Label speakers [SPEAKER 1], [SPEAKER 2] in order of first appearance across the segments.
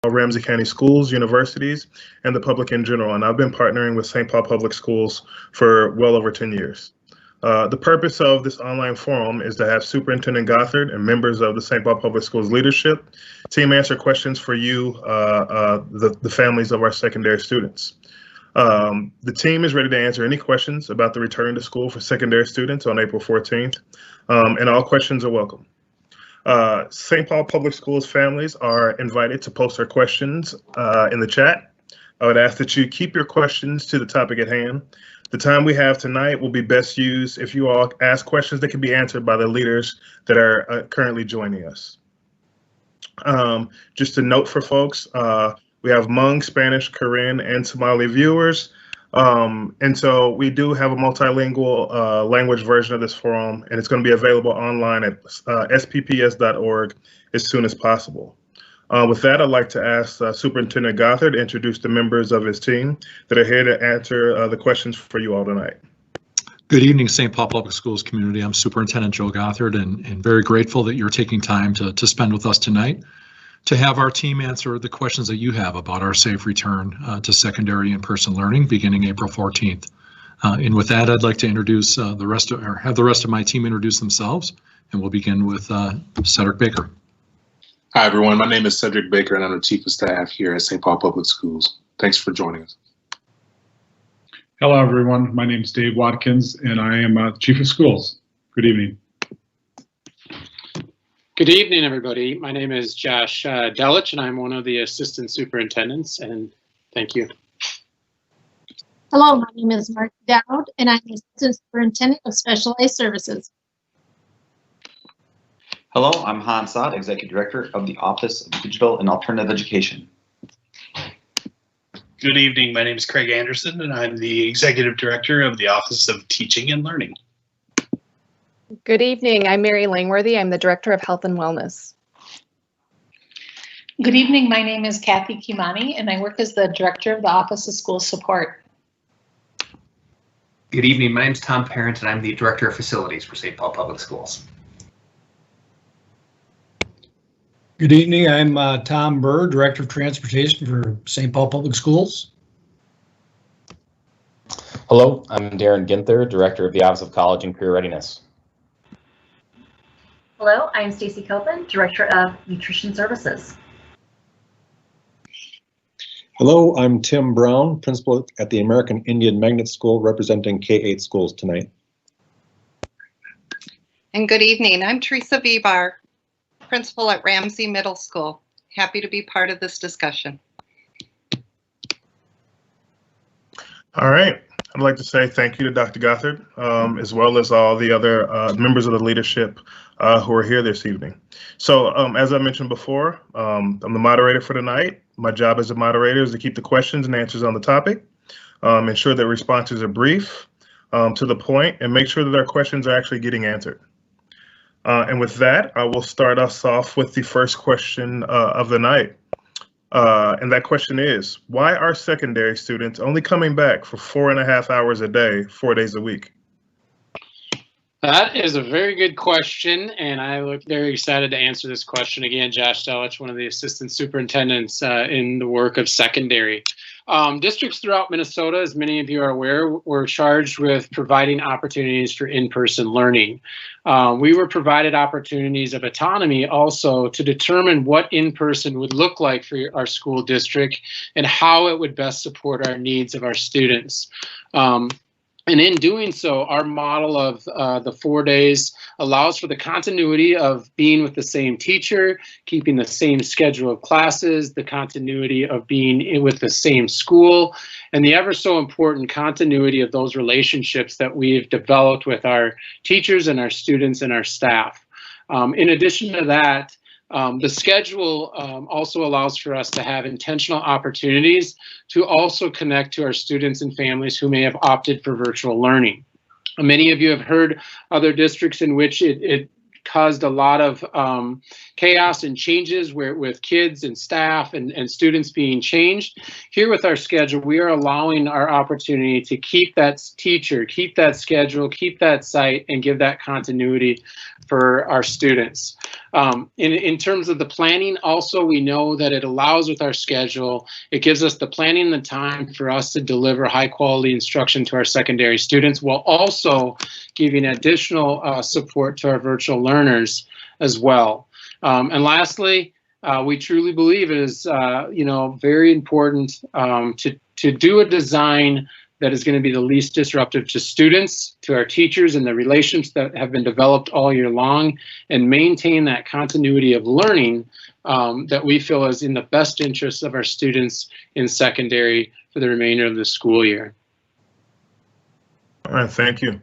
[SPEAKER 1] Ramsey County schools, universities, and the public in general. And I've been partnering with St. Paul Public Schools for well over 10 years. The purpose of this online forum is to have Superintendent Gothard and members of the St. Paul Public Schools leadership team answer questions for you, the families of our secondary students. The team is ready to answer any questions about the return to school for secondary students on April 14th, and all questions are welcome. St. Paul Public Schools families are invited to post their questions in the chat. I would ask that you keep your questions to the topic at hand. The time we have tonight will be best used if you all ask questions that can be answered by the leaders that are currently joining us. Just a note for folks, we have Hmong, Spanish, Korean, and Somali viewers. And so we do have a multilingual language version of this forum, and it's going to be available online at spps.org as soon as possible. With that, I'd like to ask Superintendent Gothard to introduce the members of his team that are here to answer the questions for you all tonight.
[SPEAKER 2] Good evening, St. Paul Public Schools community. I'm Superintendent Joe Gothard, and very grateful that you're taking time to spend with us tonight to have our team answer the questions that you have about our safe return to secondary in-person learning beginning April 14th. And with that, I'd like to introduce have the rest of my team introduce themselves, and we'll begin with Cedric Baker.
[SPEAKER 3] Hi, everyone. My name is Cedric Baker, and I'm the Chief of Staff here at St. Paul Public Schools. Thanks for joining us.
[SPEAKER 4] Hello, everyone. My name is Dave Watkins, and I am Chief of Schools. Good evening.
[SPEAKER 5] Good evening, everybody. My name is Josh Delich, and I'm one of the Assistant Superintendents, and thank you.
[SPEAKER 6] Hello, my name is Mark Dowd, and I'm the Assistant Superintendent of Specialized Services.
[SPEAKER 7] Hello, I'm Hans Saad, Executive Director of the Office of Digital and Alternative Education.
[SPEAKER 8] Good evening, my name is Craig Anderson, and I'm the Executive Director of the Office of Teaching and Learning.
[SPEAKER 9] Good evening, I'm Mary Langworthy. I'm the Director of Health and Wellness.
[SPEAKER 10] Good evening, my name is Kathy Kimani, and I work as the Director of the Office of School Support.
[SPEAKER 11] Good evening, my name is Tom Parent, and I'm the Director of Facilities for St. Paul Public Schools.
[SPEAKER 12] Good evening, I'm Tom Burr, Director of Transportation for St. Paul Public Schools.
[SPEAKER 13] Hello, I'm Darren Ginther, Director of the Office of College and Career Readiness.
[SPEAKER 14] Hello, I'm Stacy Copeland, Director of Nutrition Services.
[SPEAKER 15] Hello, I'm Tim Brown, Principal at the American Indian Magnet School, representing K-8 schools tonight.
[SPEAKER 16] And good evening, I'm Teresa Vibar, Principal at Ramsey Middle School. Happy to be part of this discussion.
[SPEAKER 1] All right. I'd like to say thank you to Dr. Gothard, as well as all the other members of the leadership who are here this evening. So as I mentioned before, I'm the moderator for tonight. My job as a moderator is to keep the questions and answers on the topic, ensure that responses are brief, to the point, and make sure that our questions are actually getting answered. And with that, I will start us off with the first question of the night. And that question is, why are secondary students only coming back for 4.5 hours a day, 4 days a week?
[SPEAKER 5] That is a very good question, and I look very excited to answer this question. Again, Josh Delich, one of the assistant superintendents in the work of secondary. Districts throughout Minnesota, as many of you are aware, were charged with providing opportunities for in-person learning. We were provided opportunities of autonomy also to determine what in-person would look like for our school district and how it would best support our needs of our students. And in doing so, our model of the 4 days allows for the continuity of being with the same teacher, keeping the same schedule of classes, the continuity of being with the same school, and the ever so important continuity of those relationships that we've developed with our teachers and our students and our staff. In addition to that, the schedule also allows for us to have intentional opportunities to also connect to our students and families who may have opted for virtual learning. Many of you have heard other districts in which it caused a lot of chaos and changes with kids and staff and students being changed. Here with our schedule, we are allowing our opportunity to keep that teacher, keep that schedule, keep that site, and give that continuity for our students. In terms of the planning, also, we know that it allows with our schedule, it gives us the planning and the time for us to deliver high quality instruction to our secondary students, while also giving additional support to our virtual learners as well. And lastly, we truly believe it is very important to do a design that is going to be the least disruptive to students, to our teachers, and the relationships that have been developed all year long, and maintain that continuity of learning that we feel is in the best interest of our students in secondary for the remainder of the school year.
[SPEAKER 1] All right, thank you.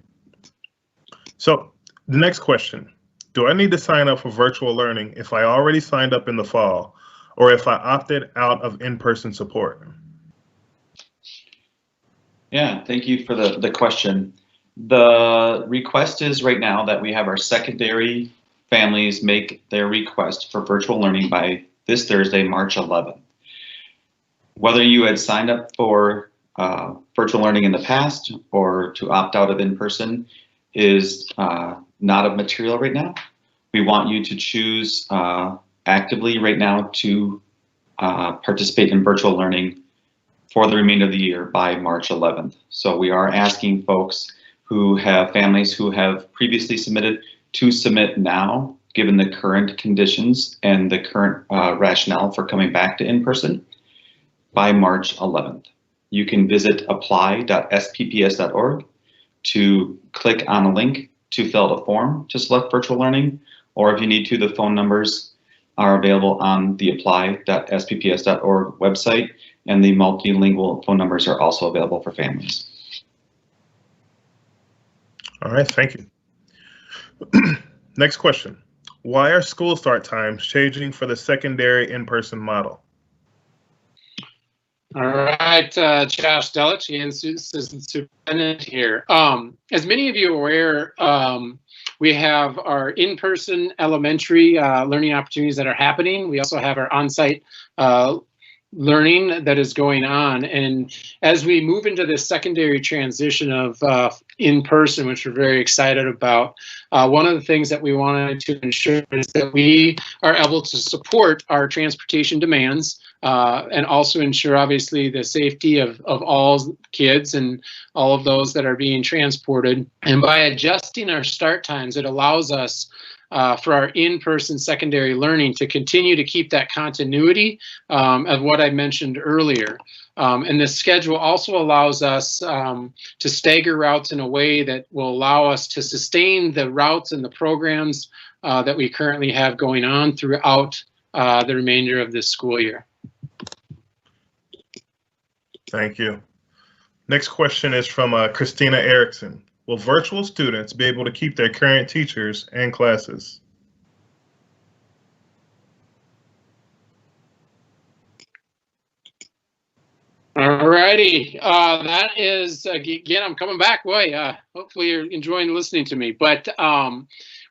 [SPEAKER 1] So the next question, do I need to sign up for virtual learning if I already signed up in the fall, or if I opted out of in-person support?
[SPEAKER 7] Yeah, thank you for the question. The request is right now that we have our secondary families make their request for virtual learning by this Thursday, March 11th. Whether you had signed up for virtual learning in the past or to opt out of in-person is not of material right now. We want you to choose actively right now to participate in virtual learning for the remainder of the year by March 11th. So we are asking folks who have families who have previously submitted to submit now, given the current conditions and the current rationale for coming back to in-person by March 11th. You can visit apply.spps.org to click on a link to fill out a form to select virtual learning, or if you need to, the phone numbers are available on the apply.spps.org website, and the multilingual phone numbers are also available for families.
[SPEAKER 1] All right, thank you. Next question. Why are school start times changing for the secondary in-person model?
[SPEAKER 5] All right, Josh Delich, again, Assistant Superintendent here. As many of you are aware, we have our in-person elementary learning opportunities that are happening. We also have our on-site learning that is going on. And as we move into this secondary transition of in-person, which we're very excited about, one of the things that we wanted to ensure is that we are able to support our transportation demands and also ensure, obviously, the safety of all kids and all of those that are being transported. And by adjusting our start times, it allows us for our in-person secondary learning to continue to keep that continuity of what I mentioned earlier. And the schedule also allows us to stagger routes in a way that will allow us to sustain the routes and the programs that we currently have going on throughout the remainder of this school year.
[SPEAKER 1] Thank you. Next question is from Christina Erickson. Will virtual students be able to keep their current teachers and classes?
[SPEAKER 5] All righty. That is, again, I'm coming back. Boy, hopefully you're enjoying listening to me. But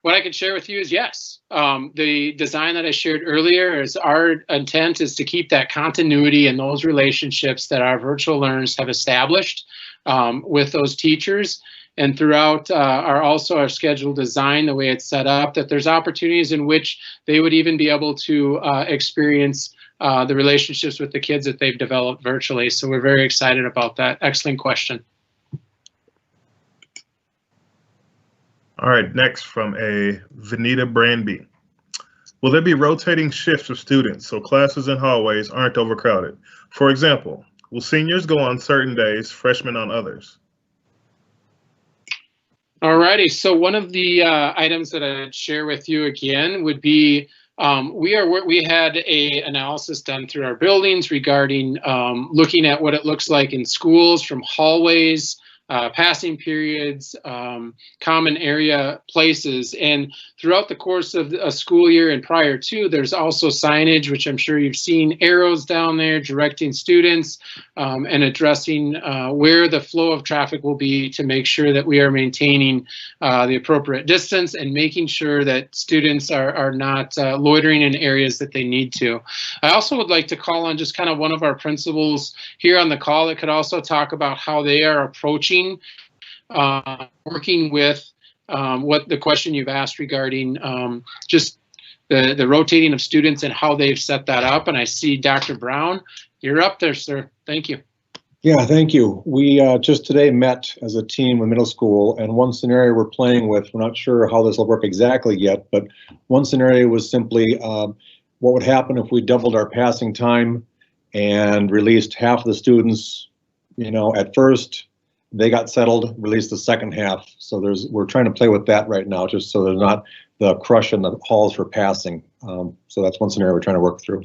[SPEAKER 5] what I can share with you is yes. The design that I shared earlier is our intent is to keep that continuity and those relationships that our virtual learners have established with those teachers. And throughout our schedule design, the way it's set up, that there's opportunities in which they would even be able to experience the relationships with the kids that they've developed virtually. So we're very excited about that. Excellent question.
[SPEAKER 1] All right, next from a Vanita Branby. Will there be rotating shifts of students so classes and hallways aren't overcrowded? For example, will seniors go on certain days, freshmen on others?
[SPEAKER 5] All righty, so one of the items that I'd share with you again would be we had a analysis done through our buildings regarding looking at what it looks like in schools, from hallways, passing periods, common area places. And throughout the course of a school year and prior to, there's also signage, which I'm sure you've seen, arrows down there directing students and addressing where the flow of traffic will be to make sure that we are maintaining the appropriate distance and making sure that students are not loitering in areas that they need to. I also would like to call on just kind of one of our principals here on the call that could also talk about how they are approaching working with what the question you've asked regarding just the rotating of students and how they've set that up. And I see Dr. Brown, you're up there, sir. Thank you.
[SPEAKER 15] Yeah, thank you. We just today met as a team with middle school, and one scenario we're playing with, we're not sure how this will work exactly yet, but one scenario was simply what would happen if we doubled our passing time and released half of the students, at first, they got settled, released the second half. So we're trying to play with that right now, just so there's not the crush in the halls for passing. So that's one scenario we're trying to work through.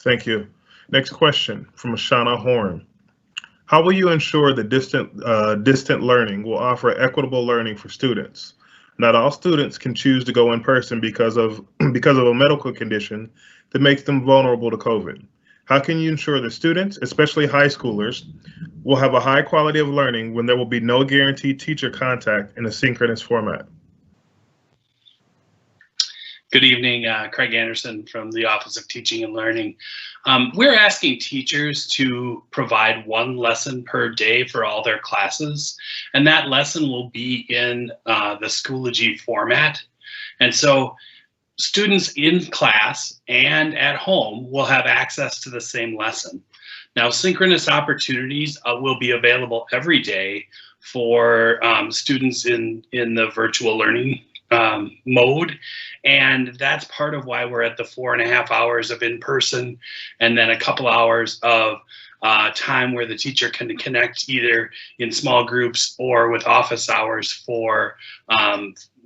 [SPEAKER 1] Thank you. Next question from Ashana Horn. How will you ensure that distant learning will offer equitable learning for students? Not all students can choose to go in person because of a medical condition that makes them vulnerable to COVID. How can you ensure that students, especially high schoolers, will have a high quality of learning when there will be no guaranteed teacher contact in a synchronous format?
[SPEAKER 8] Good evening, Craig Anderson from the Office of Teaching and Learning. We're asking teachers to provide one lesson per day for all their classes, and that lesson will be in the Schoology format. And so students in class and at home will have access to the same lesson. Now, synchronous opportunities will be available every day for students in the virtual learning mode. And that's part of why we're at the 4.5 hours of in-person and then a couple hours of time where the teacher can connect either in small groups or with office hours for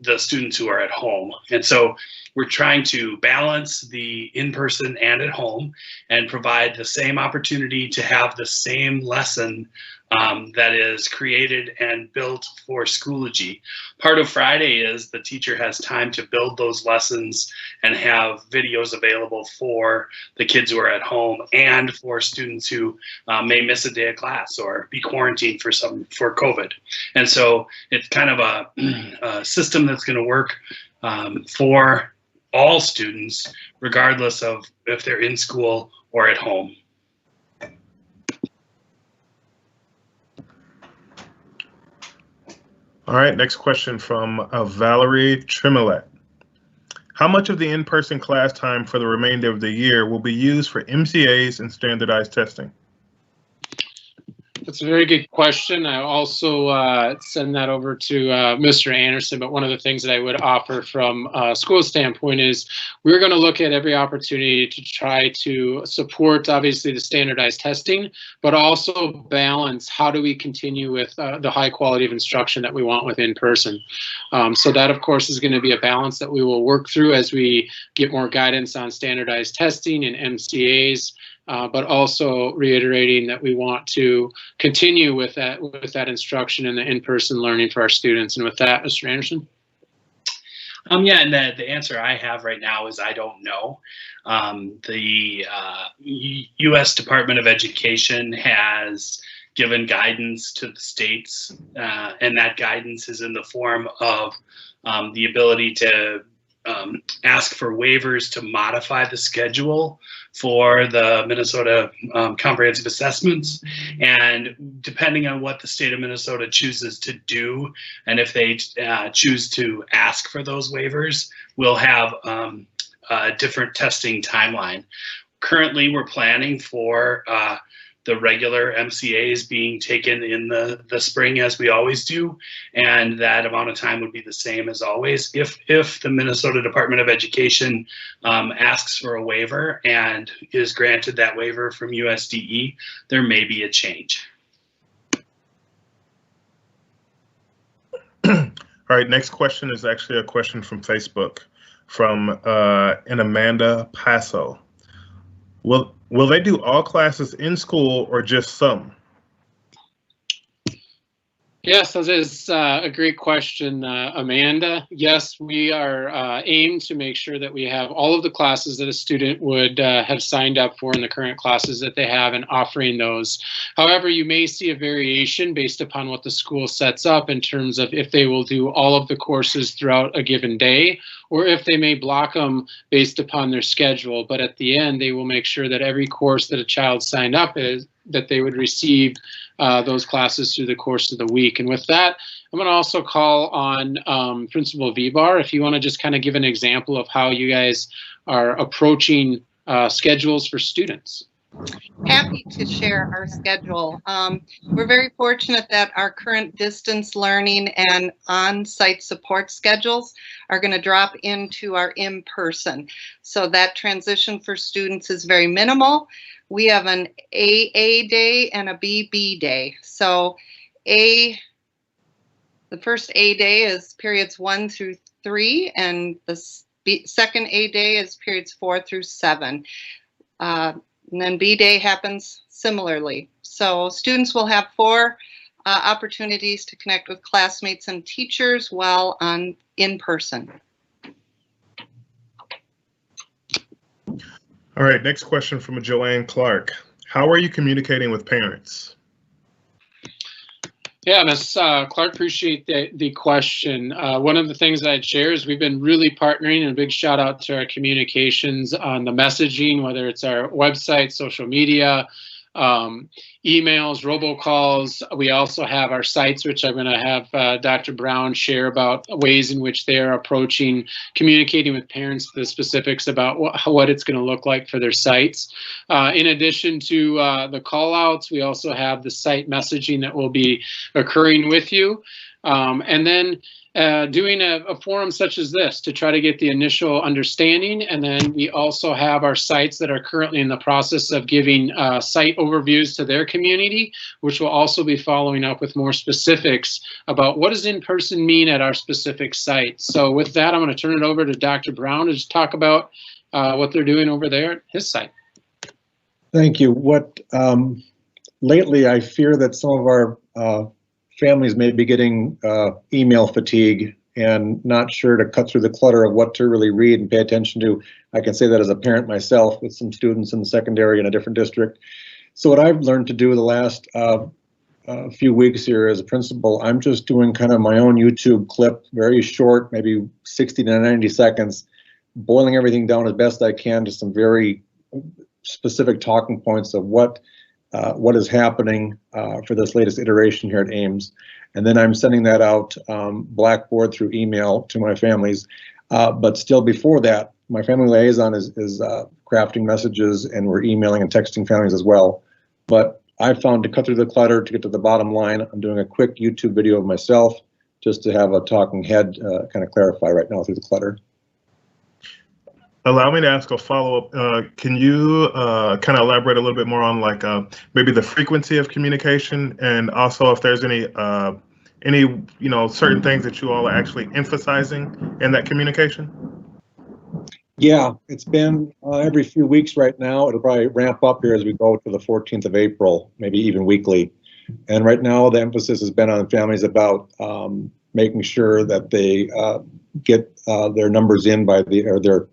[SPEAKER 8] the students who are at home. And so we're trying to balance the in-person and at home and provide the same opportunity to have the same lesson that is created and built for Schoology. Part of Friday is the teacher has time to build those lessons and have videos available for the kids who are at home and for students who may miss a day of class or be quarantined for COVID. And so it's kind of a system that's going to work for all students, regardless of if they're in school or at home.
[SPEAKER 1] All right, next question from Valerie Tremolette. How much of the in-person class time for the remainder of the year will be used for MCAs and standardized testing?
[SPEAKER 5] That's a very good question. I also send that over to Mr. Anderson, but one of the things that I would offer from a school standpoint is we're going to look at every opportunity to try to support, obviously, the standardized testing, but also balance how do we continue with the high quality of instruction that we want with in-person. So that, of course, is going to be a balance that we will work through as we get more guidance on standardized testing and MCAs. But also reiterating that we want to continue with that instruction and the in-person learning for our students. And with that, Mr. Anderson.
[SPEAKER 8] Yeah, and the answer I have right now is I don't know. The U.S. Department of Education has given guidance to the states, and that guidance is in the form of the ability to ask for waivers to modify the schedule for the Minnesota comprehensive assessments. And depending on what the state of Minnesota chooses to do, and if they choose to ask for those waivers, we'll have a different testing timeline. Currently, we're planning for the regular MCAs being taken in the spring as we always do, and that amount of time would be the same as always. If the Minnesota Department of Education asks for a waiver and is granted that waiver from USDE, there may be a change.
[SPEAKER 1] All right, next question is actually a question from Facebook from an Amanda Passo. Will they do all classes in school or just some?
[SPEAKER 5] Yes, that is a great question, Amanda. Yes, we are aimed to make sure that we have all of the classes that a student would have signed up for in the current classes that they have and offering those. However, you may see a variation based upon what the school sets up in terms of if they will do all of the courses throughout a given day, or if they may block them based upon their schedule. But at the end, they will make sure that every course that a child signed up is, that they would receive those classes through the course of the week. And with that, I'm going to also call on Principal Vibar, if you want to just kind of give an example of how you guys are approaching schedules for students.
[SPEAKER 16] Happy to share our schedule. We're very fortunate that our current distance learning and on-site support schedules are going to drop into our in-person. So that transition for students is very minimal. We have an AA day and a BB day. So the first A day is periods 1 through 3, and the second A day is periods 4 through 7. And then B day happens similarly. So students will have 4 opportunities to connect with classmates and teachers while in person.
[SPEAKER 1] All right, next question from Joanne Clark. How are you communicating with parents?
[SPEAKER 5] Yeah, Ms. Clark, appreciate the question. One of the things I'd share is we've been really partnering, and a big shout out to our communications on the messaging, whether it's our website, social media, emails, robocalls. We also have our sites, which I'm going to have Dr. Brown share about ways in which they're approaching communicating with parents, the specifics about what it's going to look like for their sites. In addition to the call outs, we also have the site messaging that will be occurring with you. And then doing a forum such as this to try to get the initial understanding. And then we also have our sites that are currently in the process of giving site overviews to their community, which will also be following up with more specifics about what does in-person mean at our specific site. So with that, I'm going to turn it over to Dr. Brown to just talk about what they're doing over there at his site.
[SPEAKER 15] Thank you. Lately, I fear that some of our families may be getting email fatigue and not sure to cut through the clutter of what to really read and pay attention to. I can say that as a parent myself with some students in the secondary in a different district. So what I've learned to do the last few weeks here as a principal, I'm just doing kind of my own YouTube clip, very short, maybe 60 to 90 seconds, boiling everything down as best I can to some very specific talking points of what is happening for this latest iteration here at Ames. And then I'm sending that out Blackboard through email to my families. But still before that, my family liaison is crafting messages, and we're emailing and texting families as well. But I found to cut through the clutter, to get to the bottom line, I'm doing a quick YouTube video of myself just to have a talking head kind of clarify right now through the clutter.
[SPEAKER 1] Allow me to ask a follow-up. Can you kind of elaborate a little bit more on like maybe the frequency of communication, and also if there's any certain things that you all are actually emphasizing in that communication?
[SPEAKER 15] Yeah, it's been every few weeks right now. It'll probably ramp up here as we go to the 14th of April, maybe even weekly. And right now the emphasis has been on families about making sure that they get their numbers in by their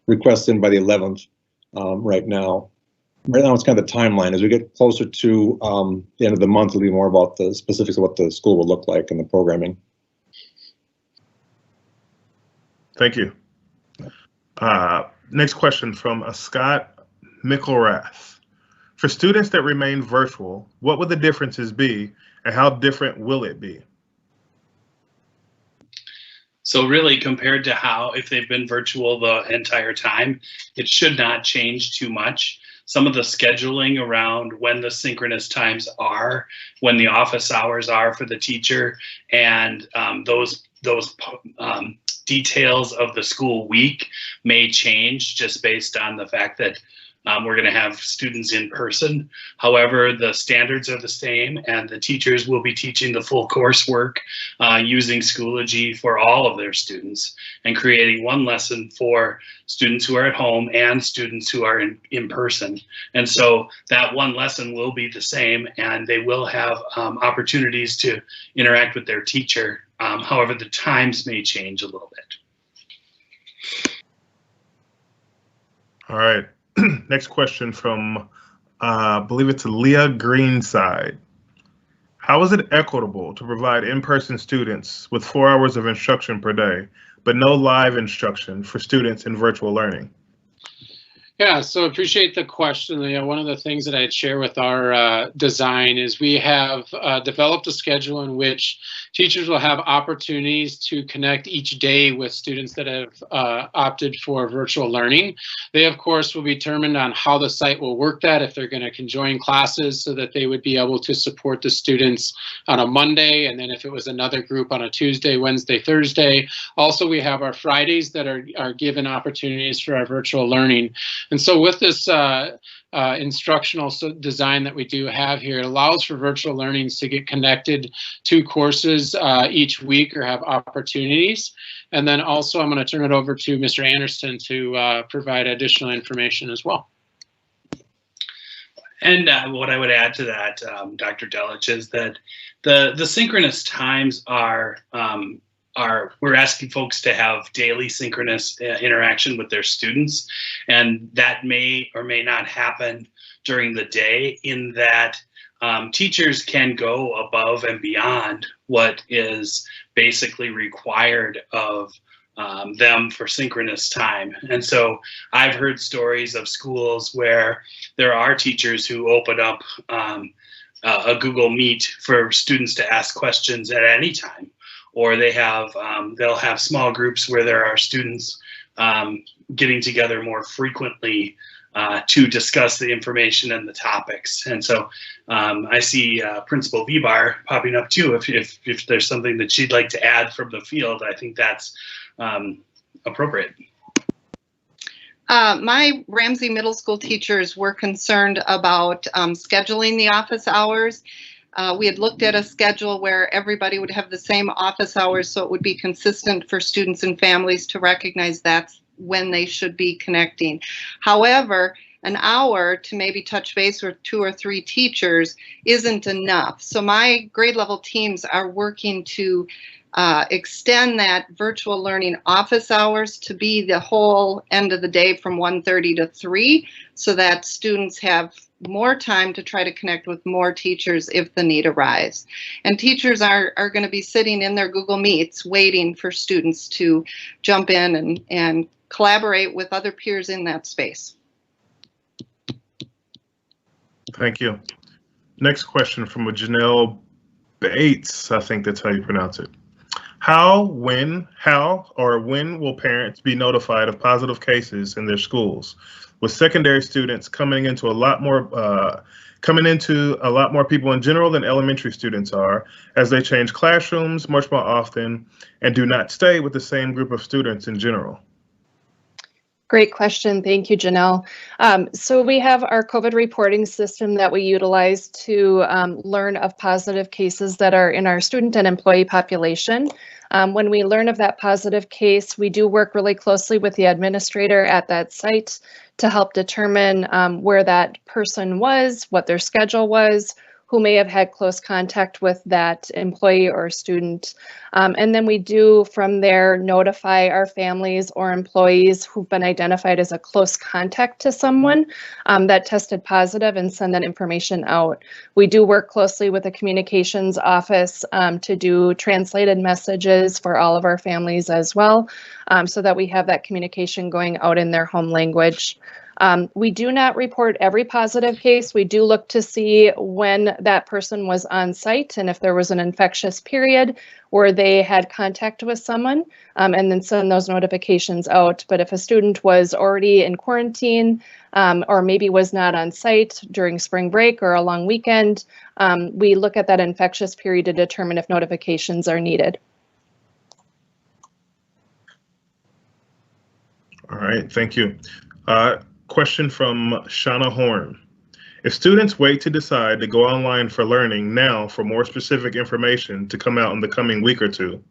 [SPEAKER 15] requests in by the 11th right now. Right now it's kind of the timeline. As we get closer to the end of the month, it'll be more about the specifics of what the school will look like and the programming.
[SPEAKER 1] Thank you. Next question from Scott Mickelrath. For students that remain virtual, what would the differences be, and how different will it be?
[SPEAKER 8] So really, compared to how, if they've been virtual the entire time, it should not change too much. Some of the scheduling around when the synchronous times are, when the office hours are for the teacher, and those details of the school week may change just based on the fact that we're going to have students in person. However, the standards are the same, and the teachers will be teaching the full coursework using Schoology for all of their students, and creating one lesson for students who are at home and students who are in person. And so that one lesson will be the same, and they will have opportunities to interact with their teacher. However, the times may change a little bit.
[SPEAKER 1] All right. Next question from, I believe it's Leah Greenside. How is it equitable to provide in-person students with 4 hours of instruction per day, but no live instruction for students in virtual learning?
[SPEAKER 5] Yeah, so appreciate the question. One of the things that I'd share with our design is we have developed a schedule in which teachers will have opportunities to connect each day with students that have opted for virtual learning. They, of course, will be determined on how the site will work that, if they're going to conjoin classes so that they would be able to support the students on a Monday, and then if it was another group on a Tuesday, Wednesday, Thursday. Also, we have our Fridays that are given opportunities for our virtual learning. And so with this instructional design that we do have here, it allows for virtual learnings to get connected to courses each week or have opportunities. And then also I'm going to turn it over to Mr. Anderson to provide additional information as well.
[SPEAKER 8] And what I would add to that, Dr. Delich, is that the synchronous times are we're asking folks to have daily synchronous interaction with their students, and that may or may not happen during the day, in that teachers can go above and beyond what is basically required of them for synchronous time. And so I've heard stories of schools where there are teachers who open up a Google Meet for students to ask questions at any time. Or they have they'll have small groups where there are students getting together more frequently to discuss the information and the topics. And so I see Principal Vibar popping up too. If there's something that she'd like to add from the field, I think that's appropriate.
[SPEAKER 16] My Ramsey Middle School teachers were concerned about scheduling the office hours. We had looked at a schedule where everybody would have the same office hours, so it would be consistent for students and families to recognize that's when they should be connecting. However, an hour to maybe touch base with 2 or 3 teachers isn't enough. So my grade level teams are working to extend that virtual learning office hours to be the whole end of the day from 1:30 to 3, so that students have more time to try to connect with more teachers if the need arises. And teachers are going to be sitting in their Google Meets waiting for students to jump in and collaborate with other peers in that space.
[SPEAKER 1] Thank you. Next question from Janelle Bates, I think that's how you pronounce it. How or when will parents be notified of positive cases in their schools, with secondary students coming into a lot more people in general than elementary students are, as they change classrooms much more often and do not stay with the same group of students in general?
[SPEAKER 9] Great question. Thank you, Janelle. So we have our COVID reporting system that we utilize to learn of positive cases that are in our student and employee population. When we learn of that positive case, we do work really closely with the administrator at that site to help determine where that person was, what their schedule was, who may have had close contact with that employee or student. And then we do from there notify our families or employees who've been identified as a close contact to someone that tested positive and send that information out. We do work closely with the communications office to do translated messages for all of our families as well, so that we have that communication going out in their home language. We do not report every positive case. We do look to see when that person was on site and if there was an infectious period where they had contact with someone, and then send those notifications out. But if a student was already in quarantine or maybe was not on site during spring break or a long weekend, we look at that infectious period to determine if notifications are needed.
[SPEAKER 1] All right, thank you. Question from Shauna Horn. If students wait to decide to go online for learning now for more specific information to come out in the coming week or two,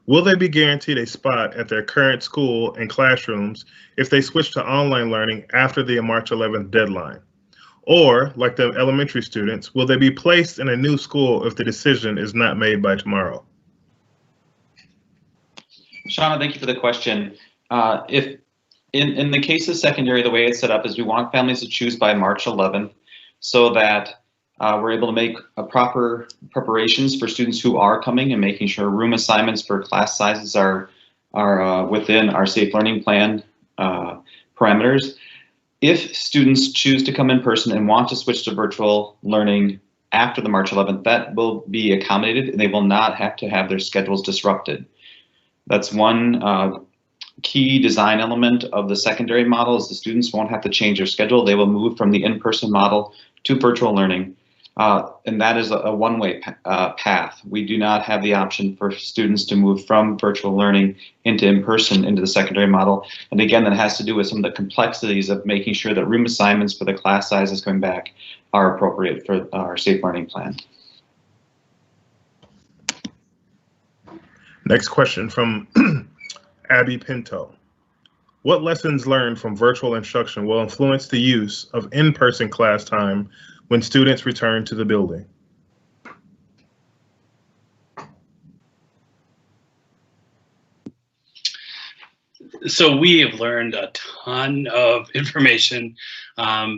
[SPEAKER 1] will they be guaranteed a spot at their current school and classrooms if they switch to online learning after the March 11th deadline? Or, like the elementary students, will they be placed in a new school if the decision is not made by tomorrow?
[SPEAKER 7] Shauna, thank you for the question. In the case of secondary, the way it's set up is we want families to choose by March 11th so that we're able to make proper preparations for students who are coming and making sure room assignments for class sizes are within our safe learning plan parameters. If students choose to come in person and want to switch to virtual learning after the March 11th, that will be accommodated and they will not have to have their schedules disrupted. That's one key design element of the secondary model is the students won't have to change their schedule. They will move from the in-person model to virtual learning. And that is a one-way path. We do not have the option for students to move from virtual learning into in-person into the secondary model. And again, that has to do with some of the complexities of making sure that room assignments for the class sizes coming back are appropriate for our safe learning plan.
[SPEAKER 1] Next question from Abby Pinto. What lessons learned from virtual instruction will influence the use of in-person class time when students return to the building?
[SPEAKER 8] So we have learned a ton of information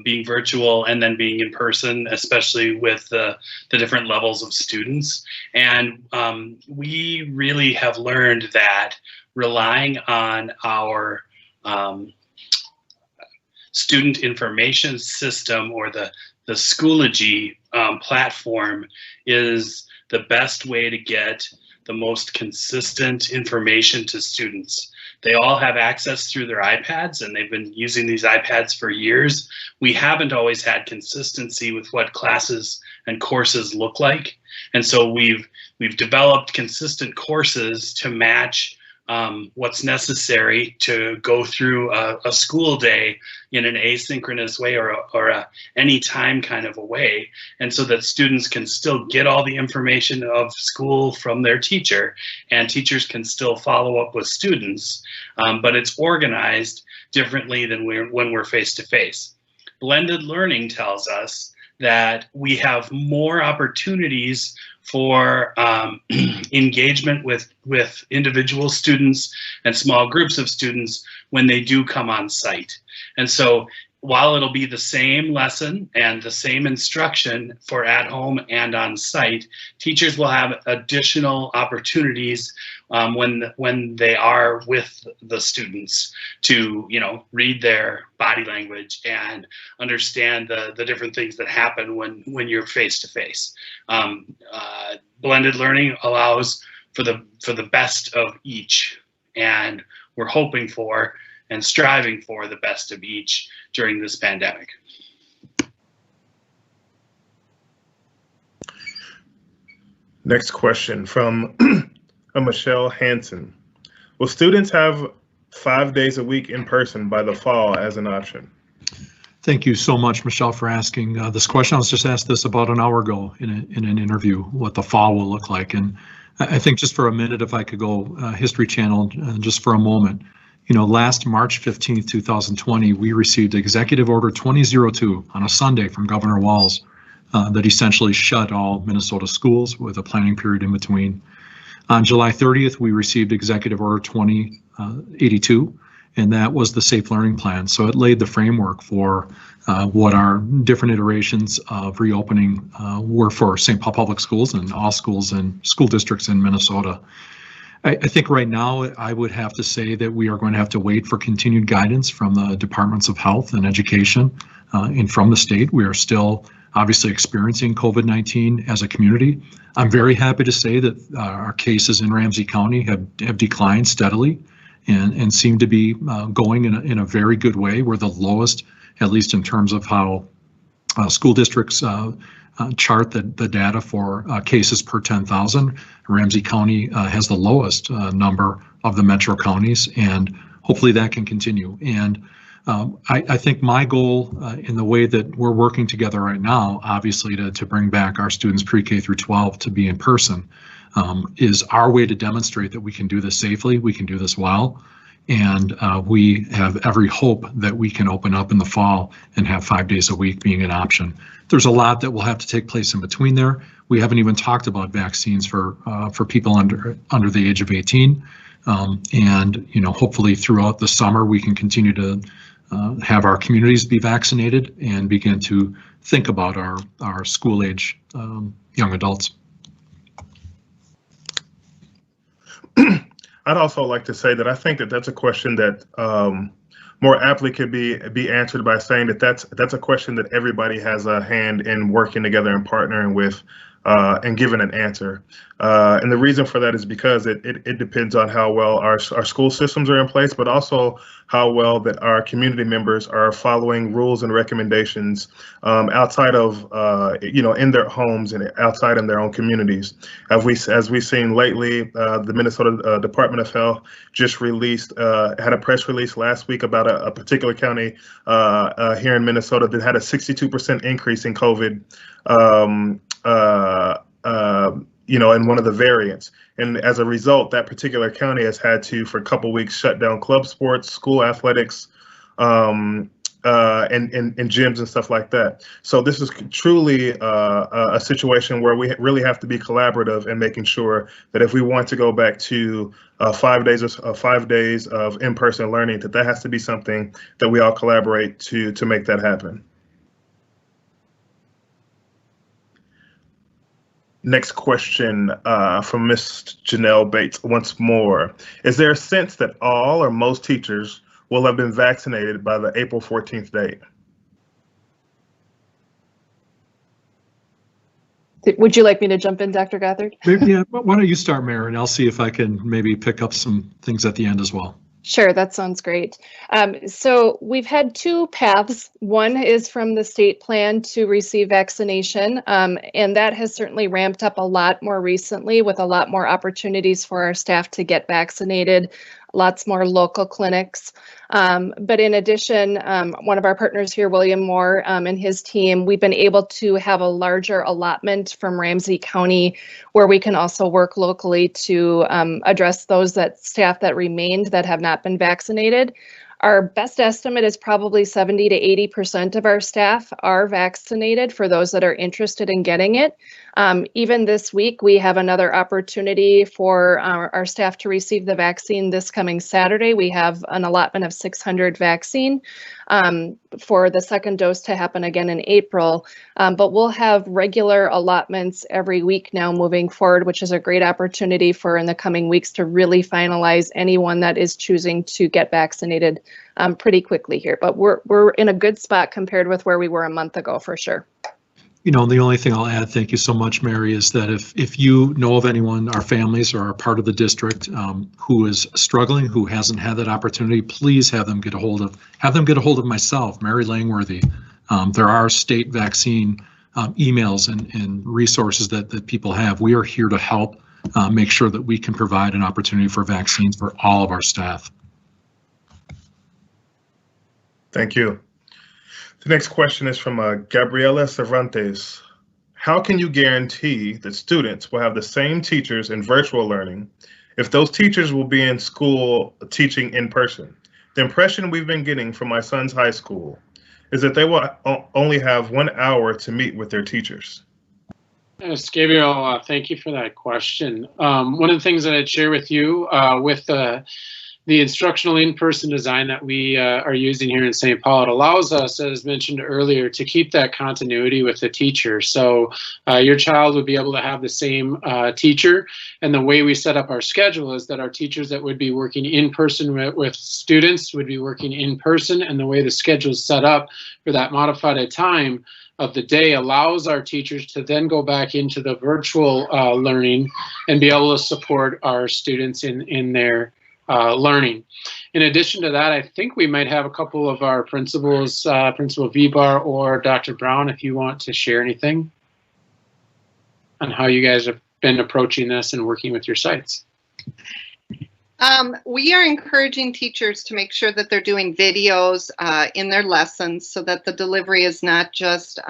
[SPEAKER 8] being virtual and then being in person, especially with the different levels of students. And we really have learned that relying on our student information system or the Schoology platform is the best way to get the most consistent information to students. They all have access through their iPads and they've been using these iPads for years. We haven't always had consistency with what classes and courses look like. And so we've developed consistent courses to match what's necessary to go through a school day in an asynchronous way or a anytime kind of a way, and so that students can still get all the information of school from their teacher, and teachers can still follow up with students, but it's organized differently than when we're face-to-face. Blended learning tells us that we have more opportunities for engagement with individual students and small groups of students when they do come on site. And so while it'll be the same lesson and the same instruction for at home and on site, teachers will have additional opportunities when they are with the students to, you know, read their body language and understand the different things that happen when you're face to face. Blended learning allows for the best of each, and we're hoping for and striving for the best of each during this pandemic.
[SPEAKER 1] Next question from Michelle Hansen. Will students have 5 days a week in person by the fall as an option?
[SPEAKER 2] Thank you so much, Michelle, for asking this question. I was just asked this about an hour ago in an interview, what the fall will look like. And I think just for a minute, if I could go History Channel just for a moment. You know, last March 15th, 2020, we received Executive Order 2002 on a Sunday from Governor Walz that essentially shut all Minnesota schools with a planning period in between. On July 30th, we received Executive Order 2082, and that was the Safe Learning Plan. So it laid the framework for what our different iterations of reopening were for St. Paul Public Schools and all schools and school districts in Minnesota. I think right now I would have to say that we are going to have to wait for continued guidance from the Departments of Health and Education and from the state. We are still obviously experiencing COVID-19 as a community. I'm very happy to say that our cases in Ramsey County have declined steadily and seem to be going in a very good way. We're the lowest, at least in terms of how school districts chart the data for cases per 10,000. Ramsey County has the lowest number of the metro counties, and hopefully that can continue. And I think my goal in the way that we're working together right now, obviously to bring back our students pre-K through 12 to be in person, is our way to demonstrate that we can do this safely, we can do this well, and we have every hope that we can open up in the fall and have 5 days a week being an option. There's a lot that will have to take place in between there. We haven't even talked about vaccines for people under the age of 18, and you know, hopefully throughout the summer we can continue to have our communities be vaccinated and begin to think about our school age young adults.
[SPEAKER 1] I'd also like to say that I think that that's a question that more aptly could be answered by saying that that's a question that everybody has a hand in working together and partnering with and giving an answer. And the reason for that is because it depends on how well our school systems are in place, but also how well that our community members are following rules and recommendations outside of, in their homes and outside in their own communities. As we've seen lately, the Minnesota Department of Health just had a press release last week about a particular county here in Minnesota that had a 62% increase in COVID. In one of the variants. And as a result, that particular county has had to, for a couple weeks, shut down club sports, school athletics, and gyms and stuff like that. So this is truly a situation where we really have to be collaborative and making sure that if we want to go back to 5 days of in-person learning, that has to be something that we all collaborate to make that happen. Next question from Ms. Janelle Bates once more. Is there a sense that all or most teachers will have been vaccinated by the April 14th date?
[SPEAKER 9] Would you like me to jump in, Dr. Gothard?
[SPEAKER 2] Maybe, yeah, why don't you start, Mary, and I'll see if I can maybe pick up some things at the end as well.
[SPEAKER 9] Sure, that sounds great. So we've had two paths. One is from the state plan to receive vaccination, and that has certainly ramped up a lot more recently with a lot more opportunities for our staff to get vaccinated, lots more local clinics. But in addition, one of our partners here, William Moore, and his team, we've been able to have a larger allotment from Ramsey County where we can also work locally to address those staff that remained that have not been vaccinated. Our best estimate is probably 70 to 80% of our staff are vaccinated for those that are interested in getting it. Even this week, we have another opportunity for our staff to receive the vaccine this coming Saturday. We have an allotment of 600 vaccine for the second dose to happen again in April. But we'll have regular allotments every week now moving forward, which is a great opportunity for in the coming weeks to really finalize anyone that is choosing to get vaccinated pretty quickly here. But we're in a good spot compared with where we were a month ago for sure.
[SPEAKER 2] You know, the only thing I'll add, thank you so much, Mary, is that if you know of anyone, our families or are part of the district who is struggling, who hasn't had that opportunity, please have them get a hold of myself, Mary Langworthy. There are state vaccine emails and resources that people have. We are here to help make sure that we can provide an opportunity for vaccines for all of our staff.
[SPEAKER 1] Thank you. The next question is from Gabriela Cervantes. How can you guarantee that students will have the same teachers in virtual learning if those teachers will be in school teaching in person? The impression we've been getting from my son's high school is that they will only have 1 hour to meet with their teachers.
[SPEAKER 5] Yes, Gabriel, thank you for that question. One of the things that I'd share with you with the instructional in-person design that we are using here in St. Paul, it allows us, as mentioned earlier, to keep that continuity with the teacher. So your child would be able to have the same teacher. And the way we set up our schedule is that our teachers that would be working in person with students would be working in person. And the way the schedule is set up for that modified time of the day allows our teachers to then go back into the virtual learning and be able to support our students in their learning. In addition to that, I think we might have a couple of our principals, Principal Vibar or Dr. Brown, if you want to share anything on how you guys have been approaching this and working with your sites.
[SPEAKER 16] We are encouraging teachers to make sure that they're doing videos in their lessons so that the delivery is not just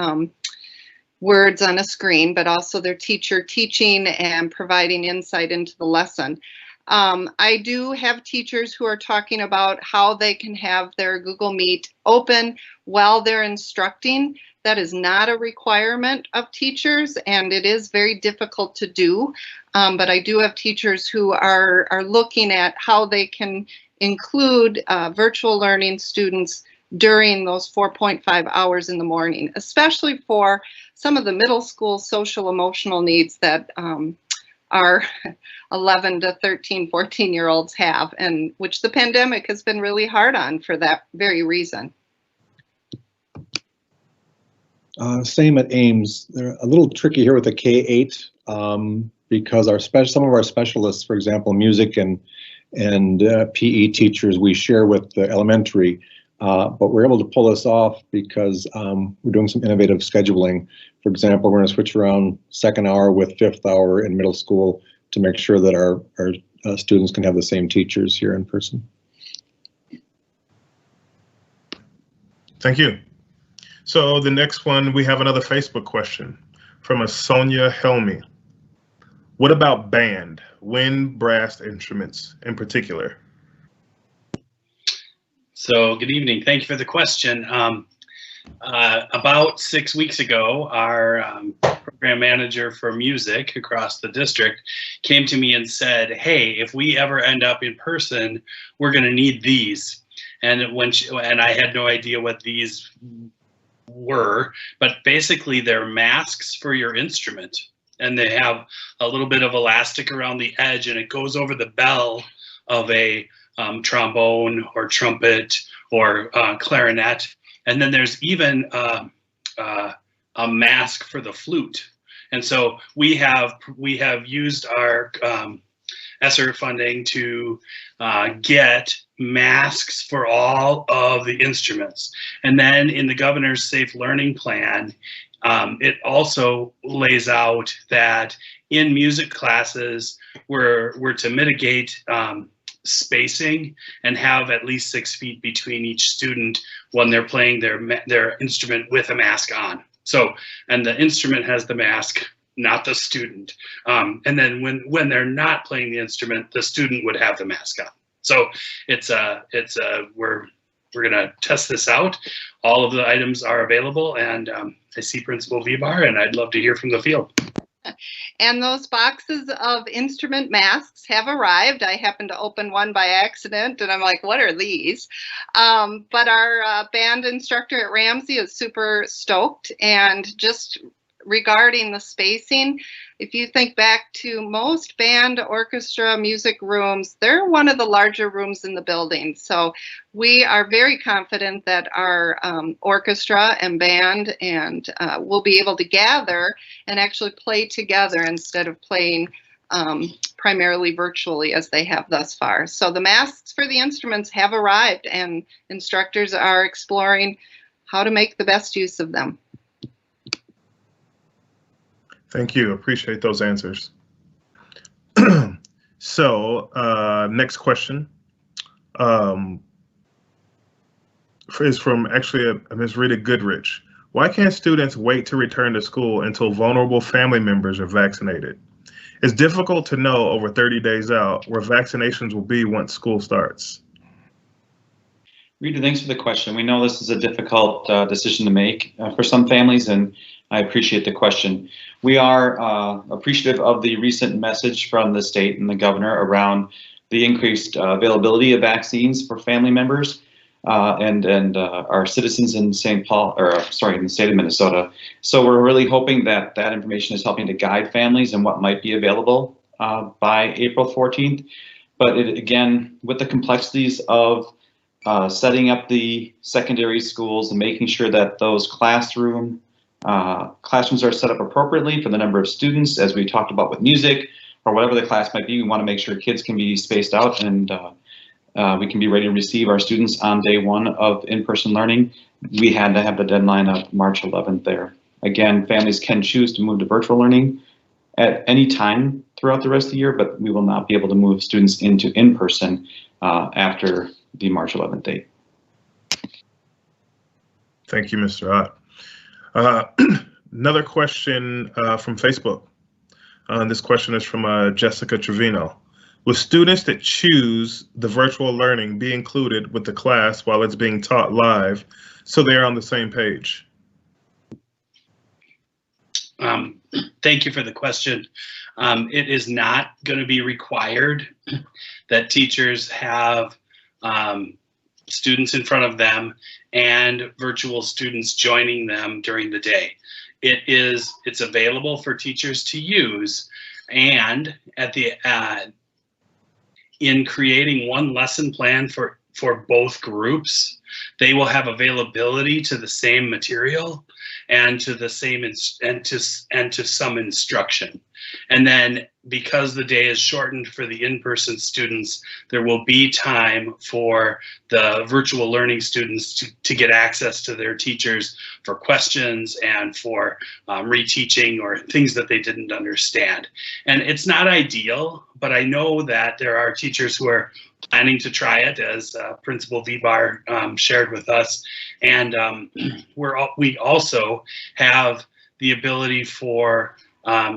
[SPEAKER 16] words on a screen, but also their teacher teaching and providing insight into the lesson. I do have teachers who are talking about how they can have their Google Meet open while they're instructing. That is not a requirement of teachers, and it is very difficult to do. But I do have teachers who are looking at how they can include virtual learning students during those 4.5 hours in the morning, especially for some of the middle school social emotional needs that our 11 to 13, 14-year-olds have, and which the pandemic has been really hard on for that very reason.
[SPEAKER 15] Same at Ames. They're a little tricky here with the K-8 because some of our specialists, for example, music and PE teachers, we share with the elementary, but we're able to pull this off because we're doing some innovative scheduling. For example, we're going to switch around second hour with fifth hour in middle school to make sure that our students can have the same teachers here in person.
[SPEAKER 1] Thank you. So the next one, we have another Facebook question from a Sonia Helmy. What about band, wind, brass instruments in particular?
[SPEAKER 8] So good evening. Thank you for the question. About 6 weeks ago, our program manager for music across the district came to me and said, hey, if we ever end up in person, we're going to need these. And and I had no idea what these were, but basically they're masks for your instrument. And they have a little bit of elastic around the edge, and it goes over the bell of a trombone or trumpet or clarinet. And then there's even a mask for the flute. And so we have used our ESSER funding to get masks for all of the instruments. And then in the governor's Safe Learning Plan, it also lays out that in music classes, we're to mitigate spacing and have at least 6 feet between each student when they're playing their instrument with a mask on. So, and the instrument has the mask, not the student. And then when they're not playing the instrument, the student would have the mask on. So we're gonna test this out. All of the items are available, and I see Principal Vibar, and I'd love to hear from the field.
[SPEAKER 16] And those boxes of instrument masks have arrived. I happened to open one by accident, and I'm like, what are these? But our band instructor at Ramsey is super stoked. And just regarding the spacing, if you think back to most band, orchestra, music rooms, they're one of the larger rooms in the building. So we are very confident that our orchestra and band will be able to gather and actually play together instead of playing primarily virtually as they have thus far. So the masks for the instruments have arrived, and instructors are exploring how to make the best use of them.
[SPEAKER 1] Thank you. Appreciate those answers. So next question is from actually a Ms. Rita Goodrich. Why can't students wait to return to school until vulnerable family members are vaccinated? It's difficult to know over 30 days out where vaccinations will be once school starts.
[SPEAKER 7] Rita, thanks for the question. We know this is a difficult decision to make for some families, and I appreciate the question. We are appreciative of the recent message from the state and the governor around the increased availability of vaccines for family members and our citizens in St. Paul, in the state of Minnesota. So we're really hoping that that information is helping to guide families and what might be available by April 14th. But again, with the complexities of setting up the secondary schools and making sure that those classrooms are set up appropriately for the number of students, as we talked about with music or whatever the class might be. We want to make sure kids can be spaced out and we can be ready to receive our students on day one of in-person learning. We had to have the deadline of March 11th there. Again, families can choose to move to virtual learning at any time throughout the rest of the year, but we will not be able to move students into in-person after the March 11th date.
[SPEAKER 1] Thank you, Mr. Ott. Another question from Facebook. This question is from Jessica Trevino. Will students that choose the virtual learning be included with the class while it's being taught live so they're on the same page?
[SPEAKER 8] Thank you for the question. It is not going to be required that teachers have students in front of them and virtual students joining them during the day. It's available for teachers to use, And at the in creating one lesson plan for both groups, they will have availability to the same material and to the same and to some instruction. And then because the day is shortened for the in-person students, there will be time for the virtual learning students to get access to their teachers for questions and for reteaching or things that they didn't understand. And it's not ideal, but I know that there are teachers who are planning to try it, as Principal Vibar shared with us. And we also have the ability for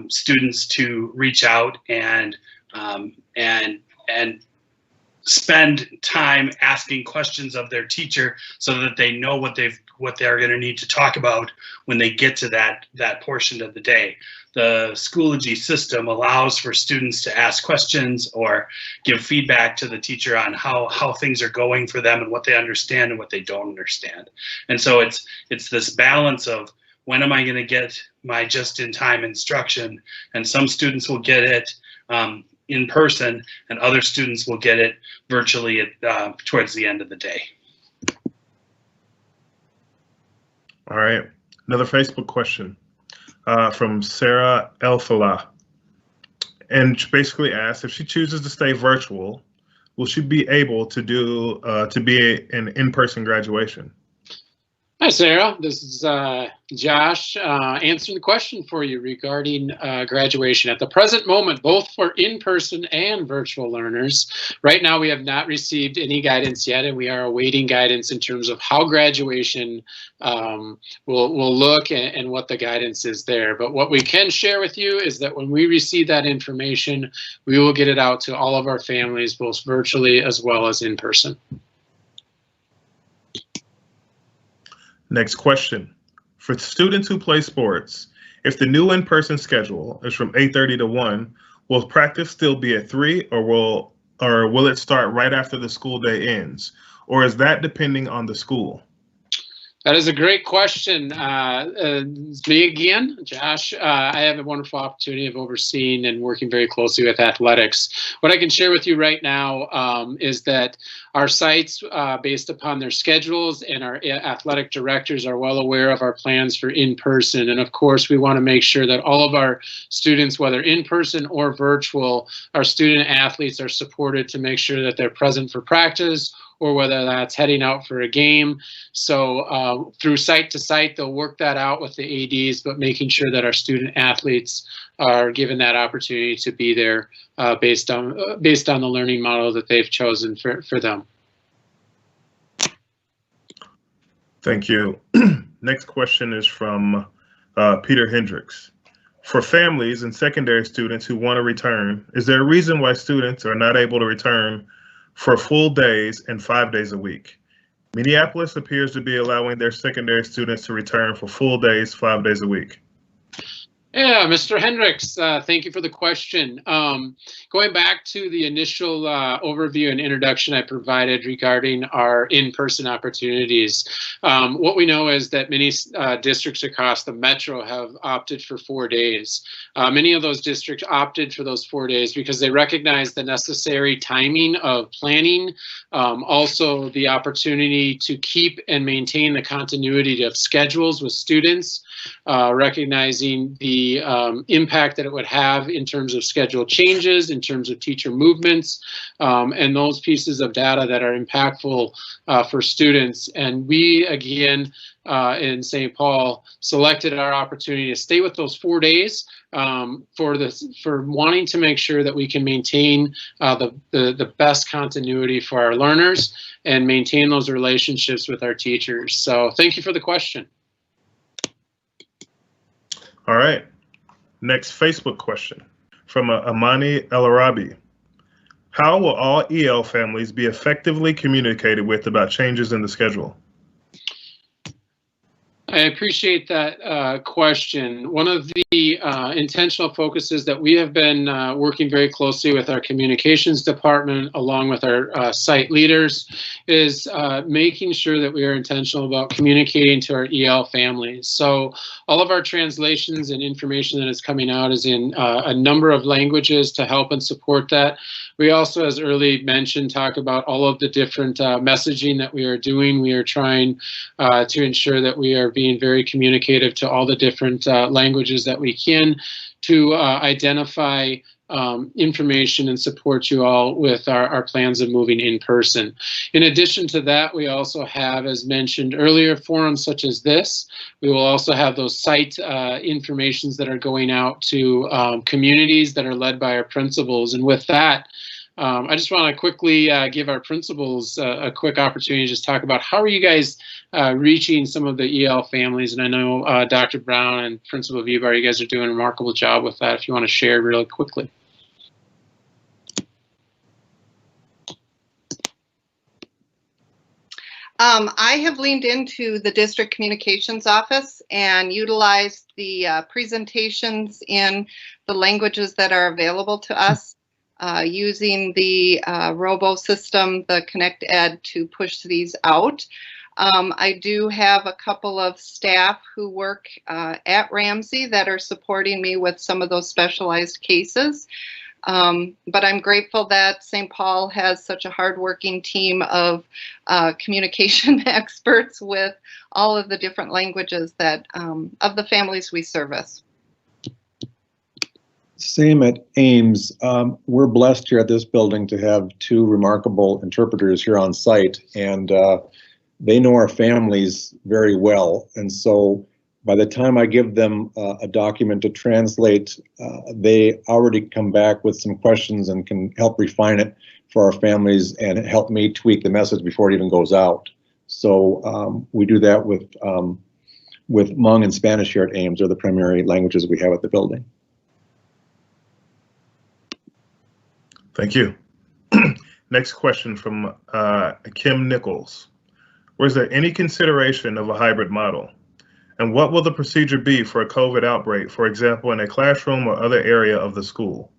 [SPEAKER 8] students to reach out and spend time asking questions of their teacher so that they know what they're going to need to talk about when they get to that portion of the day. The Schoology system allows for students to ask questions or give feedback to the teacher on how things are going for them and what they understand and what they don't understand. And so it's this balance of, when am I going to get my just-in-time instruction? And some students will get it in person, and other students will get it virtually towards the end of the day.
[SPEAKER 1] All right, another Facebook question from Sarah Elfala. And she basically asks, if she chooses to stay virtual, will she be able to do to be an in-person graduation?
[SPEAKER 5] Hi, Sarah. This is Josh answering the question for you regarding graduation. At the present moment, both for in-person and virtual learners, right now we have not received any guidance yet, and we are awaiting guidance in terms of how graduation will look and what the guidance is there. But what we can share with you is that when we receive that information, we will get it out to all of our families, both virtually as well as in person.
[SPEAKER 1] Next question. For students who play sports, if the new in-person schedule is from 8:30 to 1, will practice still be at 3, or will it start right after the school day ends? Or is that depending on the school?
[SPEAKER 5] That is a great question. It's me again, Josh. I have a wonderful opportunity of overseeing and working very closely with athletics. What I can share with you right now is that our sites, based upon their schedules, and our athletic directors are well aware of our plans for in-person. And of course, we want to make sure that all of our students, whether in-person or virtual, our student athletes are supported to make sure that they're present for practice, or whether that's heading out for a game. So through site to site, they'll work that out with the ADs, but making sure that our student athletes are given that opportunity to be there based on the learning model that they've chosen for them.
[SPEAKER 1] Thank you. Next question is from Peter Hendricks. For families and secondary students who want to return, is there a reason why students are not able to return for full days and 5 days a week? Minneapolis appears to be allowing their secondary students to return for full days, 5 days a week.
[SPEAKER 5] Yeah, Mr. Hendricks, thank you for the question. Going back to the initial overview and introduction I provided regarding our in-person opportunities, what we know is that many districts across the metro have opted for 4 days. Many of those districts opted for those 4 days because they recognize the necessary timing of planning, also the opportunity to keep and maintain the continuity of schedules with students, recognizing the impact that it would have in terms of schedule changes, in terms of teacher movements, and those pieces of data that are impactful for students. And we, again, in St. Paul, selected our opportunity to stay with those 4 days for wanting to make sure that we can maintain the best continuity for our learners and maintain those relationships with our teachers. So thank you for the question.
[SPEAKER 1] All right. Next Facebook question from Amani El Arabi. How will all EL families be effectively communicated with about changes in the schedule?
[SPEAKER 5] I appreciate that question. One of the intentional focuses that we have been working very closely with our communications department along with our site leaders is making sure that we are intentional about communicating to our EL families. So all of our translations and information that is coming out is in a number of languages to help and support that. We also, as early mentioned, talk about all of the different messaging that we are doing. We are trying to ensure that we are being very communicative to all the different languages that we can to identify information and support you all with our plans of moving in person. In addition to that, we also have, as mentioned earlier, forums such as this. We will also have those site informations that are going out to communities that are led by our principals. And with that, I just want to quickly give our principals a quick opportunity to just talk about how are you guys reaching some of the EL families. And I know Dr. Brown and Principal Viewbar, you guys are doing a remarkable job with that if you want to share really quickly.
[SPEAKER 16] I have leaned into the district communications office and utilized the presentations in the languages that are available to us, using the robo system, the Connect Ed, to push these out. I do have a couple of staff who work at Ramsey that are supporting me with some of those specialized cases. But I'm grateful that St. Paul has such a hardworking team of communication experts with all of the different languages that of the families we service.
[SPEAKER 15] Same at Ames. We're blessed here at this building to have two remarkable interpreters here on site, and they know our families very well. And so by the time I give them a document to translate, they already come back with some questions and can help refine it for our families and help me tweak the message before it even goes out. So we do that with Hmong and Spanish here at Ames. They're the primary languages we have at the building.
[SPEAKER 1] Thank you. Next question from Kim Nichols. Was there any consideration of a hybrid model? And what will the procedure be for a COVID outbreak, for example, in a classroom or other area of the school?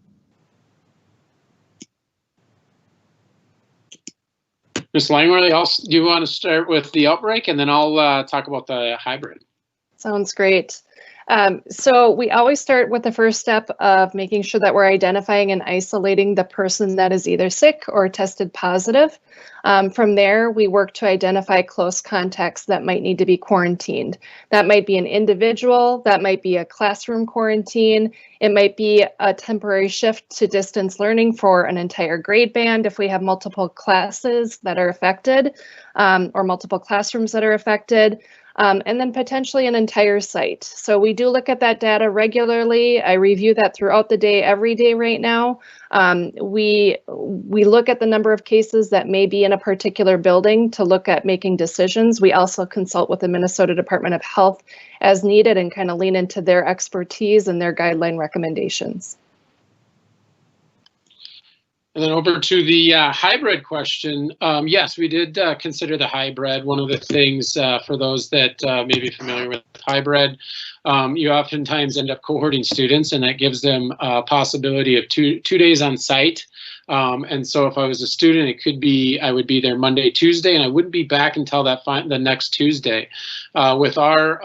[SPEAKER 5] Ms. Langworthy, do you want to start with the outbreak and then I'll talk about the hybrid?
[SPEAKER 9] Sounds great. So we always start with the first step of making sure that we're identifying and isolating the person that is either sick or tested positive. From there, we work to identify close contacts that might need to be quarantined. That might be an individual, that might be a classroom quarantine, it might be a temporary shift to distance learning for an entire grade band if we have multiple classes that are affected, or multiple classrooms that are affected. And then potentially an entire site. So we do look at that data regularly. I review that throughout the day, every day right now. We look at the number of cases that may be in a particular building to look at making decisions. We also consult with the Minnesota Department of Health as needed and kind of lean into their expertise and their guideline recommendations.
[SPEAKER 5] And then over to the hybrid question. Yes, we did consider the hybrid. One of the things for those that may be familiar with hybrid, you oftentimes end up cohorting students, and that gives them a possibility of two days on site. And so if I was a student, it could be I would be there Monday, Tuesday, and I wouldn't be back until the next Tuesday. With our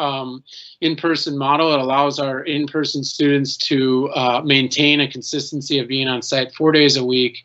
[SPEAKER 5] in-person model, it allows our in-person students to maintain a consistency of being on site 4 days a week,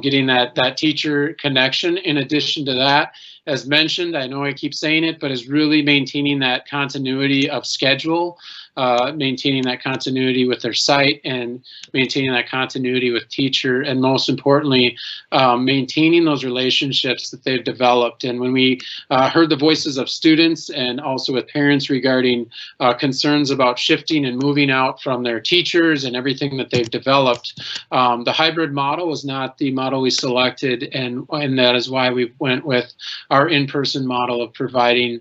[SPEAKER 5] getting that teacher connection. In addition to that, as mentioned, I know I keep saying it, but is really maintaining that continuity of schedule, maintaining that continuity with their site, and maintaining that continuity with teacher, and most importantly, maintaining those relationships that they've developed. And when we heard the voices of students and also with parents regarding concerns about shifting and moving out from their teachers and everything that they've developed, the hybrid model was not the model we selected, and that is why we went with our in-person model of providing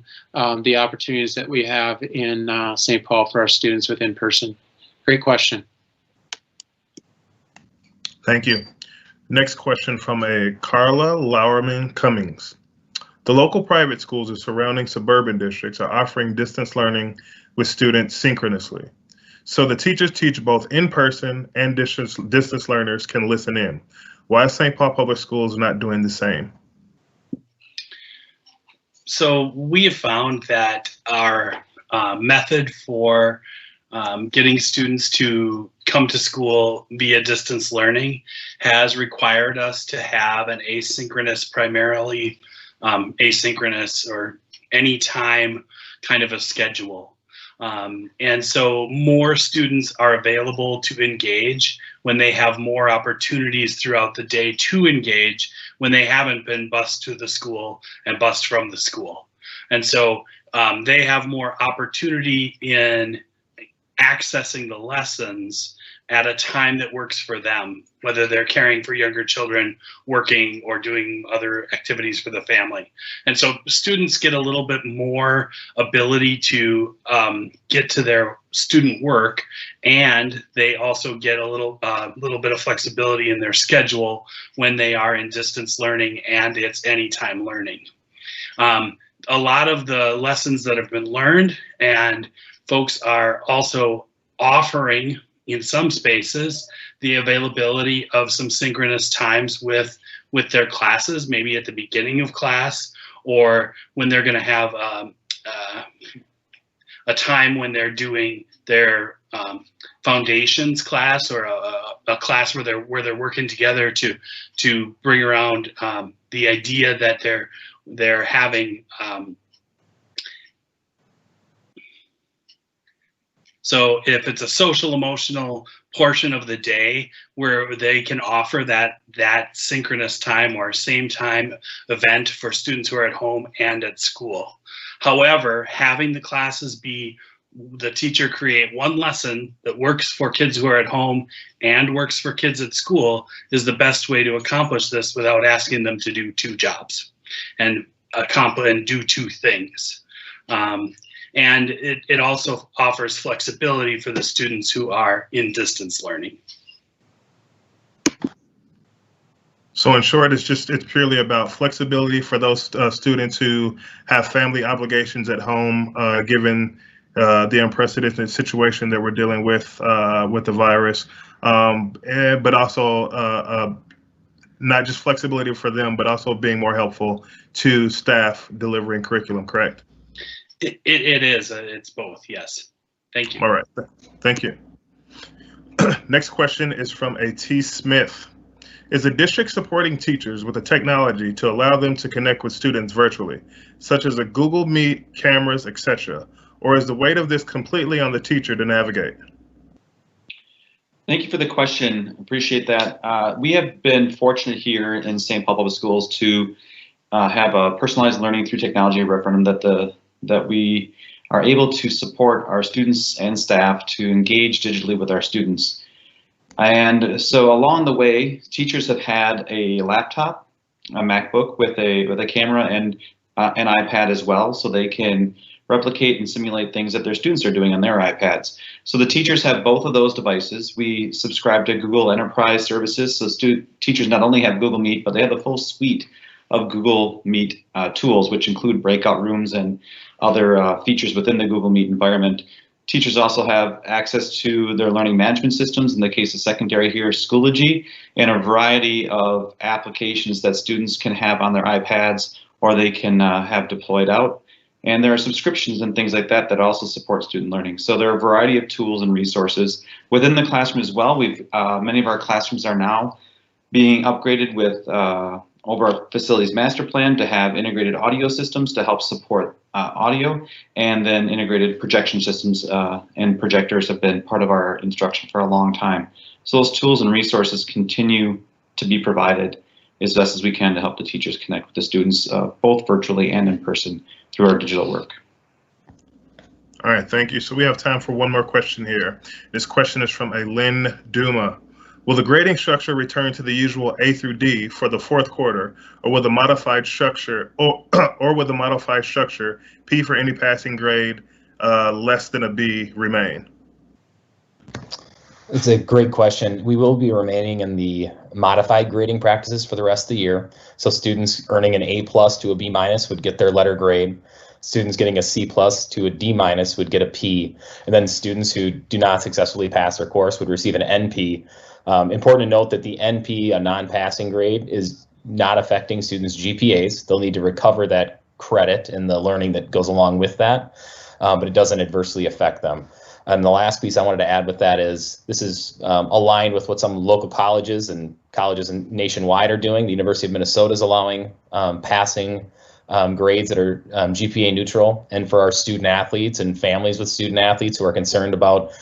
[SPEAKER 5] the opportunities that we have in St. Paul for our students with in-person. Great question.
[SPEAKER 1] Thank you. Next question from a Carla Lowerman Cummings. The local private schools in surrounding suburban districts are offering distance learning with students synchronously. So the teachers teach both in-person and distance learners can listen in. Why is St. Paul Public Schools not doing the same?
[SPEAKER 8] So we have found that our method for getting students to come to school via distance learning has required us to have an asynchronous, primarily asynchronous or anytime kind of a schedule. And so more students are available to engage when they have more opportunities throughout the day to engage when they haven't been bused to the school and bused from the school. And so they have more opportunity in accessing the lessons at a time that works for them, whether they're caring for younger children, working, or doing other activities for the family. And so students get a little bit more ability to get to their student work, and they also get a little bit of flexibility in their schedule when they are in distance learning and it's anytime learning. A lot of the lessons that have been learned, and folks are also offering in some spaces the availability of some synchronous times with their classes, maybe at the beginning of class, or when they're going to have a time when they're doing their foundations class, or a class where they're working together to bring around the idea that they're having. So if it's a social emotional portion of the day where they can offer that synchronous time or same time event for students who are at home and at school. However, having the classes be the teacher create one lesson that works for kids who are at home and works for kids at school is the best way to accomplish this without asking them to do two jobs and do two things. And it also offers flexibility for the students who are in distance learning.
[SPEAKER 1] So in short, it's purely about flexibility for those students who have family obligations at home, given the unprecedented situation that we're dealing with the virus, but also not just flexibility for them, but also being more helpful to staff delivering curriculum, correct?
[SPEAKER 8] It is. It's both. Yes. Thank you.
[SPEAKER 1] All right. Thank you. Next question is from a T. Smith. Is the district supporting teachers with the technology to allow them to connect with students virtually, such as a Google Meet, cameras, etc., or is the weight of this completely on the teacher to navigate?
[SPEAKER 7] Thank you for the question. Appreciate that. We have been fortunate here in St. Paul Public Schools to have a personalized learning through technology referendum that we are able to support our students and staff to engage digitally with our students. And so along the way, teachers have had a laptop, a MacBook with a camera and an iPad as well, so they can replicate and simulate things that their students are doing on their iPads. So the teachers have both of those devices. We subscribe to Google Enterprise Services, so teachers not only have Google Meet, but they have the full suite of Google Meet tools, which include breakout rooms and other features within the Google Meet environment. Teachers also have access to their learning management systems, in the case of secondary here, Schoology, and a variety of applications that students can have on their iPads or they can have deployed out. And there are subscriptions and things like that that also support student learning. So there are a variety of tools and resources within the classroom as well. Many of our classrooms are now being upgraded with over our facilities master plan to have integrated audio systems to help support audio, and then integrated projection systems and projectors have been part of our instruction for a long time. So those tools and resources continue to be provided as best as we can to help the teachers connect with the students both virtually and in person through our digital work.
[SPEAKER 1] All right, thank you. So we have time for one more question here. This question is from a Lynn Duma. Will the grading structure return to the usual A through D for the fourth quarter, or will the modified structure, or will the modified structure P for any passing grade less than a B remain?
[SPEAKER 13] It's a great question. We will be remaining in the modified grading practices for the rest of the year. So students earning an A+ to a B- would get their letter grade. Students getting a C+ to a D- would get a P. And then students who do not successfully pass their course would receive an NP. Important to note that the NP, a non-passing grade, is not affecting students' GPAs. They'll need to recover that credit and the learning that goes along with that, but it doesn't adversely affect them. And the last piece I wanted to add with that is this is aligned with what some local colleges nationwide are doing. The University of Minnesota is allowing passing grades that are GPA neutral. And for our student athletes and families with student athletes who are concerned about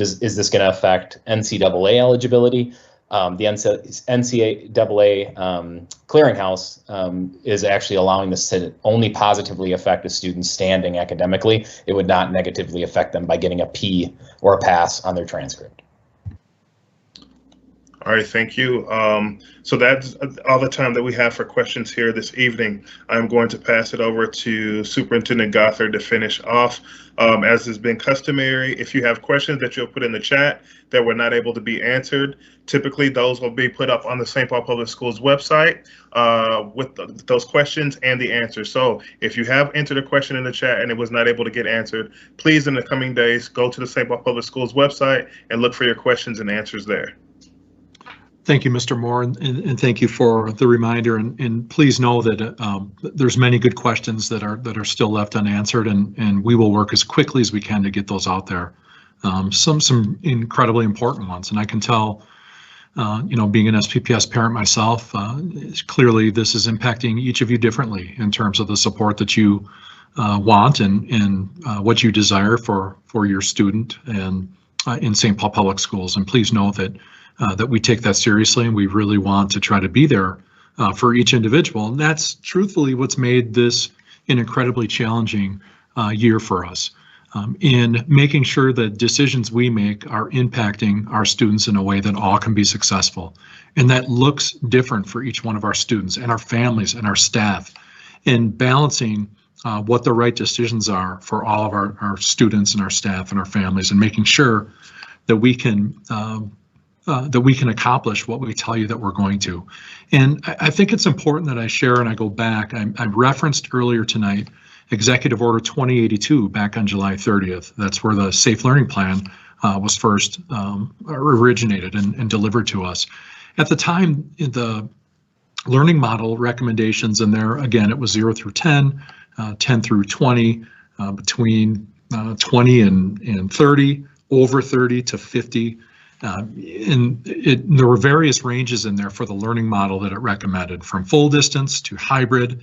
[SPEAKER 13] is this going to affect NCAA eligibility? The NCAA clearinghouse is actually allowing this to only positively affect a student's standing academically. It would not negatively affect them by getting a P or a pass on their transcript.
[SPEAKER 1] All right, thank you. So that's all the time that we have for questions here this evening. I'm going to pass it over to Superintendent Gothard to finish off. As has been customary, if you have questions that you'll put in the chat that were not able to be answered, typically those will be put up on the St. Paul Public Schools website with those questions and the answers. So if you have entered a question in the chat and it was not able to get answered, please in the coming days, go to the St. Paul Public Schools website and look for your questions and answers there.
[SPEAKER 2] Thank you, Mr. Moore, and thank you for the reminder. And please know that there's many good questions that are still left unanswered, and we will work as quickly as we can to get those out there. Some incredibly important ones, and I can tell, being an SPPS parent myself, clearly this is impacting each of you differently in terms of the support that you want and what you desire for your student and in St. Paul Public Schools. And please know that we take that seriously, and we really want to try to be there for each individual. And that's truthfully what's made this an incredibly challenging year for us, in making sure that decisions we make are impacting our students in a way that all can be successful. And that looks different for each one of our students and our families and our staff, in balancing what the right decisions are for all of our students and our staff and our families, and making sure that we can accomplish what we tell you that we're going to. And I think it's important that I share, and I go back, I referenced earlier tonight Executive Order 2082 back on July 30th. That's where the Safe Learning Plan was first originated and delivered to us. At the time, the learning model recommendations in there, again, it was 0 through 10, 10 through 20, between 20 and 30, over 30 to 50. There were various ranges in there for the learning model that it recommended, from full distance to hybrid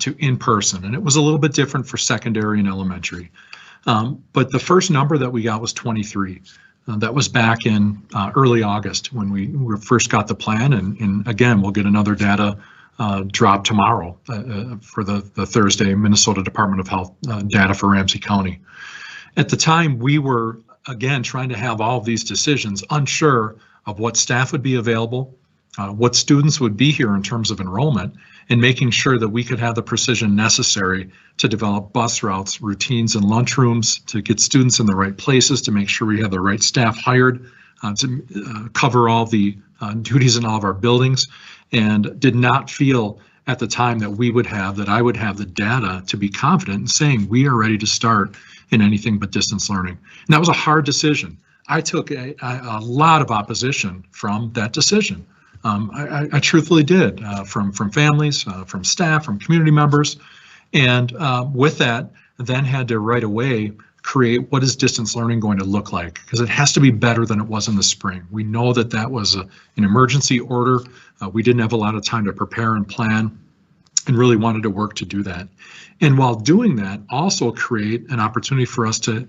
[SPEAKER 2] to in-person, and it was a little bit different for secondary and elementary. But the first number that we got was 23. That was back in early August when we first got the plan, and again, we'll get another data drop tomorrow for the Thursday Minnesota Department of Health data for Ramsey County. At the time, we were again trying to have all of these decisions, unsure of what staff would be available, what students would be here in terms of enrollment, and making sure that we could have the precision necessary to develop bus routes, routines, and lunchrooms, to get students in the right places, to make sure we have the right staff hired, to cover all the duties in all of our buildings, and did not feel at the time that I would have the data to be confident in saying we are ready to start in anything but distance learning. And that was a hard decision. I took a lot of opposition from that decision. I truthfully did, from families, from staff, from community members. And with that, then had to right away create what is distance learning going to look like, because it has to be better than it was in the spring. We know that that was an emergency order. We didn't have a lot of time to prepare and plan, and really wanted to work to do that. And while doing that, also create an opportunity for us to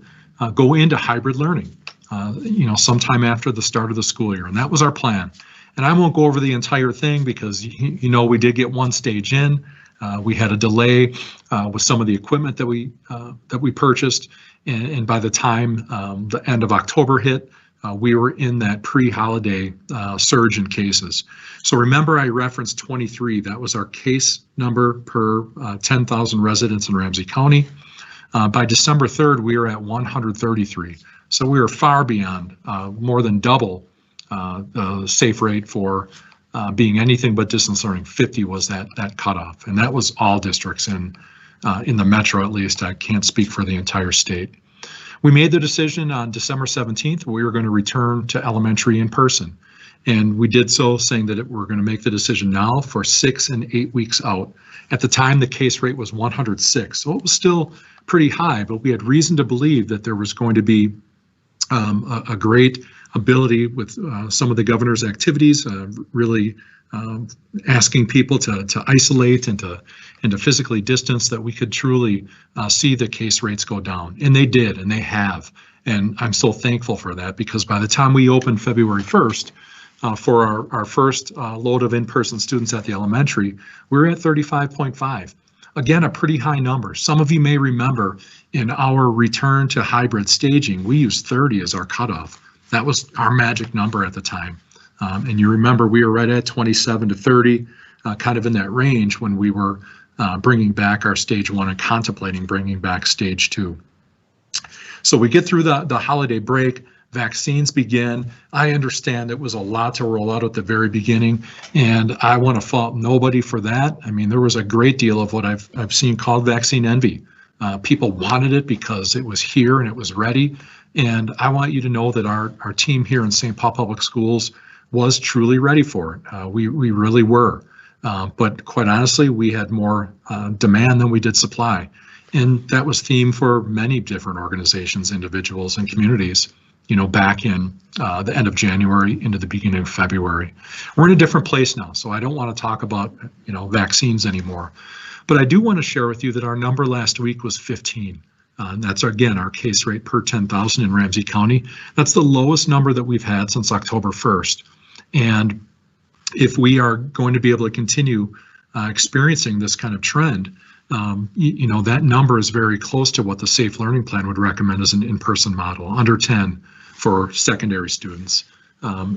[SPEAKER 2] go into hybrid learning, sometime after the start of the school year. And that was our plan. And I won't go over the entire thing because, we did get one stage in. We had a delay with some of the equipment that we purchased. And by the time the end of October hit, we were in that pre-holiday surge in cases. So remember, I referenced 23. That was our case number per 10,000 residents in Ramsey County. By December 3rd, we were at 133. So we were far beyond, more than double the safe rate for being anything but distance learning. 50 was that cutoff, and that was all districts in the metro, at least. I can't speak for the entire state. We made the decision on December 17th. We were going to return to elementary in person, and we did so saying that we're going to make the decision now for 6 and 8 weeks out. At the time, the case rate was 106, so it was still pretty high, but we had reason to believe that there was going to be a great ability with some of the governor's activities, really asking people to isolate and to physically distance, that we could truly see the case rates go down. And they did, and they have. And I'm so thankful for that, because by the time we opened February 1st, for our first load of in-person students at the elementary, we were at 35.5. Again, a pretty high number. Some of you may remember in our return to hybrid staging, we used 30 as our cutoff. That was our magic number at the time. And you remember we were right at 27 to 30, kind of in that range when we were bringing back our stage 1 and contemplating bringing back stage 2. So we get through the holiday break. Vaccines begin. I understand it was a lot to roll out at the very beginning, and I want to fault nobody for that. I mean, there was a great deal of what I've seen called vaccine envy. People wanted it because it was here and it was ready. And I want you to know that our team here in St. Paul Public Schools was truly ready for it. We really were. But quite honestly, we had more demand than we did supply. And that was theme for many different organizations, individuals, and communities, back in the end of January into the beginning of February. We're in a different place now, so I don't want to talk about, vaccines anymore. But I do want to share with you that our number last week was 15. And that's, again, our case rate per 10,000 in Ramsey County. That's the lowest number that we've had since October 1st. And if we are going to be able to continue experiencing this kind of trend, that number is very close to what the Safe Learning Plan would recommend as an in-person model. Under 10 for secondary students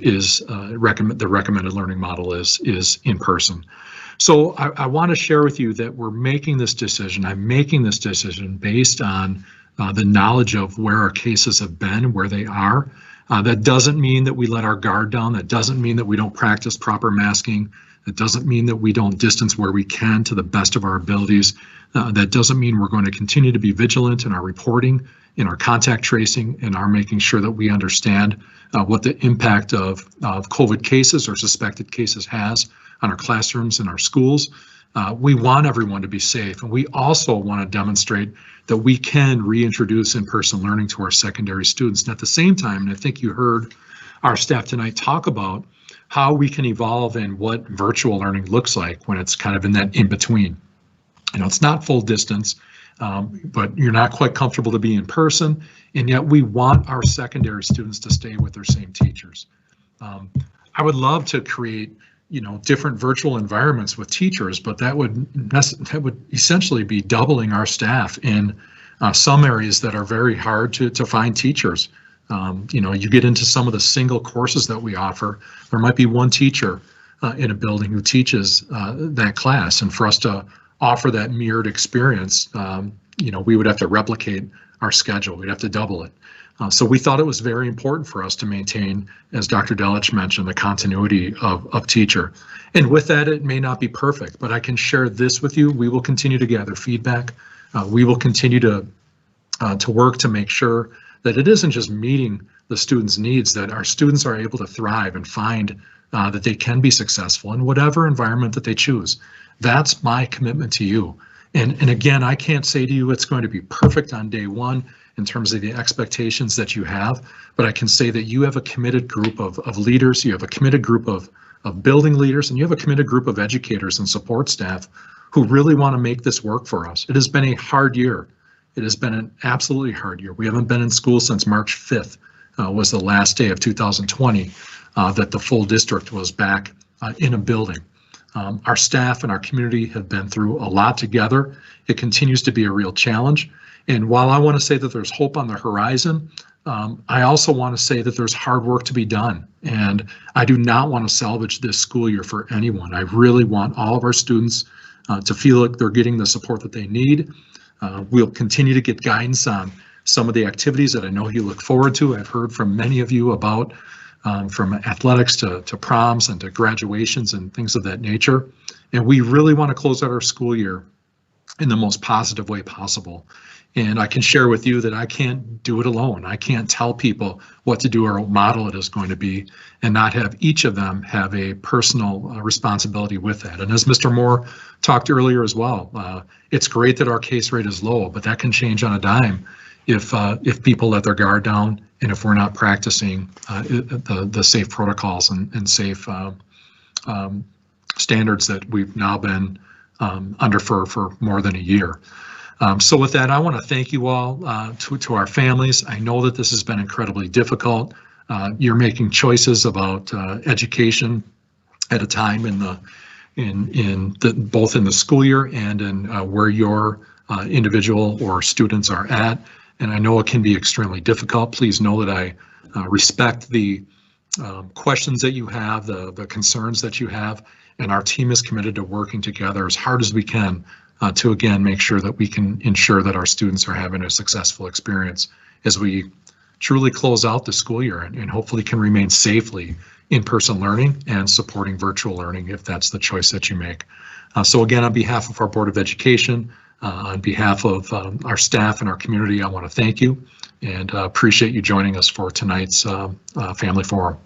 [SPEAKER 2] is the recommended learning model is in person. So I want to share with you that we're making this decision. I'm making this decision based on the knowledge of where our cases have been, where they are. That doesn't mean that we let our guard down. That doesn't mean that we don't practice proper masking. That doesn't mean that we don't distance where we can to the best of our abilities. That doesn't mean we're going to continue to be vigilant in our reporting, in our contact tracing, and our making sure that we understand what the impact of COVID cases or suspected cases has on our classrooms and our schools. We want everyone to be safe, and we also want to demonstrate that we can reintroduce in-person learning to our secondary students. And at the same time, and I think you heard our staff tonight talk about how we can evolve and what virtual learning looks like when it's kind of in that in-between. It's not full distance, but you're not quite comfortable to be in person, and yet we want our secondary students to stay with their same teachers. I would love to create different virtual environments with teachers, but that would essentially be doubling our staff in some areas that are very hard to find teachers. You get into some of the single courses that we offer, there might be one teacher in a building who teaches that class, and for us to offer that mirrored experience, we would have to replicate our schedule. We'd have to double it. So we thought it was very important for us to maintain, as Dr. Delich mentioned, the continuity of teacher. And with that, it may not be perfect, but I can share this with you. We will continue to gather feedback. We will continue to work to make sure that it isn't just meeting the students' needs, that our students are able to thrive and find that they can be successful in whatever environment that they choose. That's my commitment to you. And again, I can't say to you it's going to be perfect on day one in terms of the expectations that you have, but I can say that you have a committed group of leaders, you have a committed group of building leaders, and you have a committed group of educators and support staff who really want to make this work for us. It has been a hard year. It has been an absolutely hard year. We haven't been in school since March 5th, was the last day of 2020 that the full district was back in a building. Our staff and our community have been through a lot together. It continues to be a real challenge. And while I want to say that there's hope on the horizon, I also want to say that there's hard work to be done. And I do not want to salvage this school year for anyone. I really want all of our students to feel like they're getting the support that they need. We'll continue to get guidance on some of the activities that I know you look forward to. I've heard from many of you about from athletics to proms and to graduations and things of that nature. And we really want to close out our school year in the most positive way possible. And I can share with you that I can't do it alone. I can't tell people what to do or what model it is going to be and not have each of them have a personal responsibility with that. And as Mr. Moore talked earlier as well, it's great that our case rate is low, but that can change on a dime if people let their guard down and if we're not practicing the safe protocols and safe standards that we've now been under for more than a year. So with that, I want to thank you all, to our families. I know that this has been incredibly difficult. You're making choices about education at a time both in the school year and in where your individual or students are at. And I know it can be extremely difficult. Please know that I respect the questions that you have, the concerns that you have, and our team is committed to working together as hard as we can to again make sure that we can ensure that our students are having a successful experience as we truly close out the school year and hopefully can remain safely in-person learning and supporting virtual learning if that's the choice that you make. So again, on behalf of our Board of Education, on behalf of our staff and our community, I want to thank you and appreciate you joining us for tonight's Family Forum.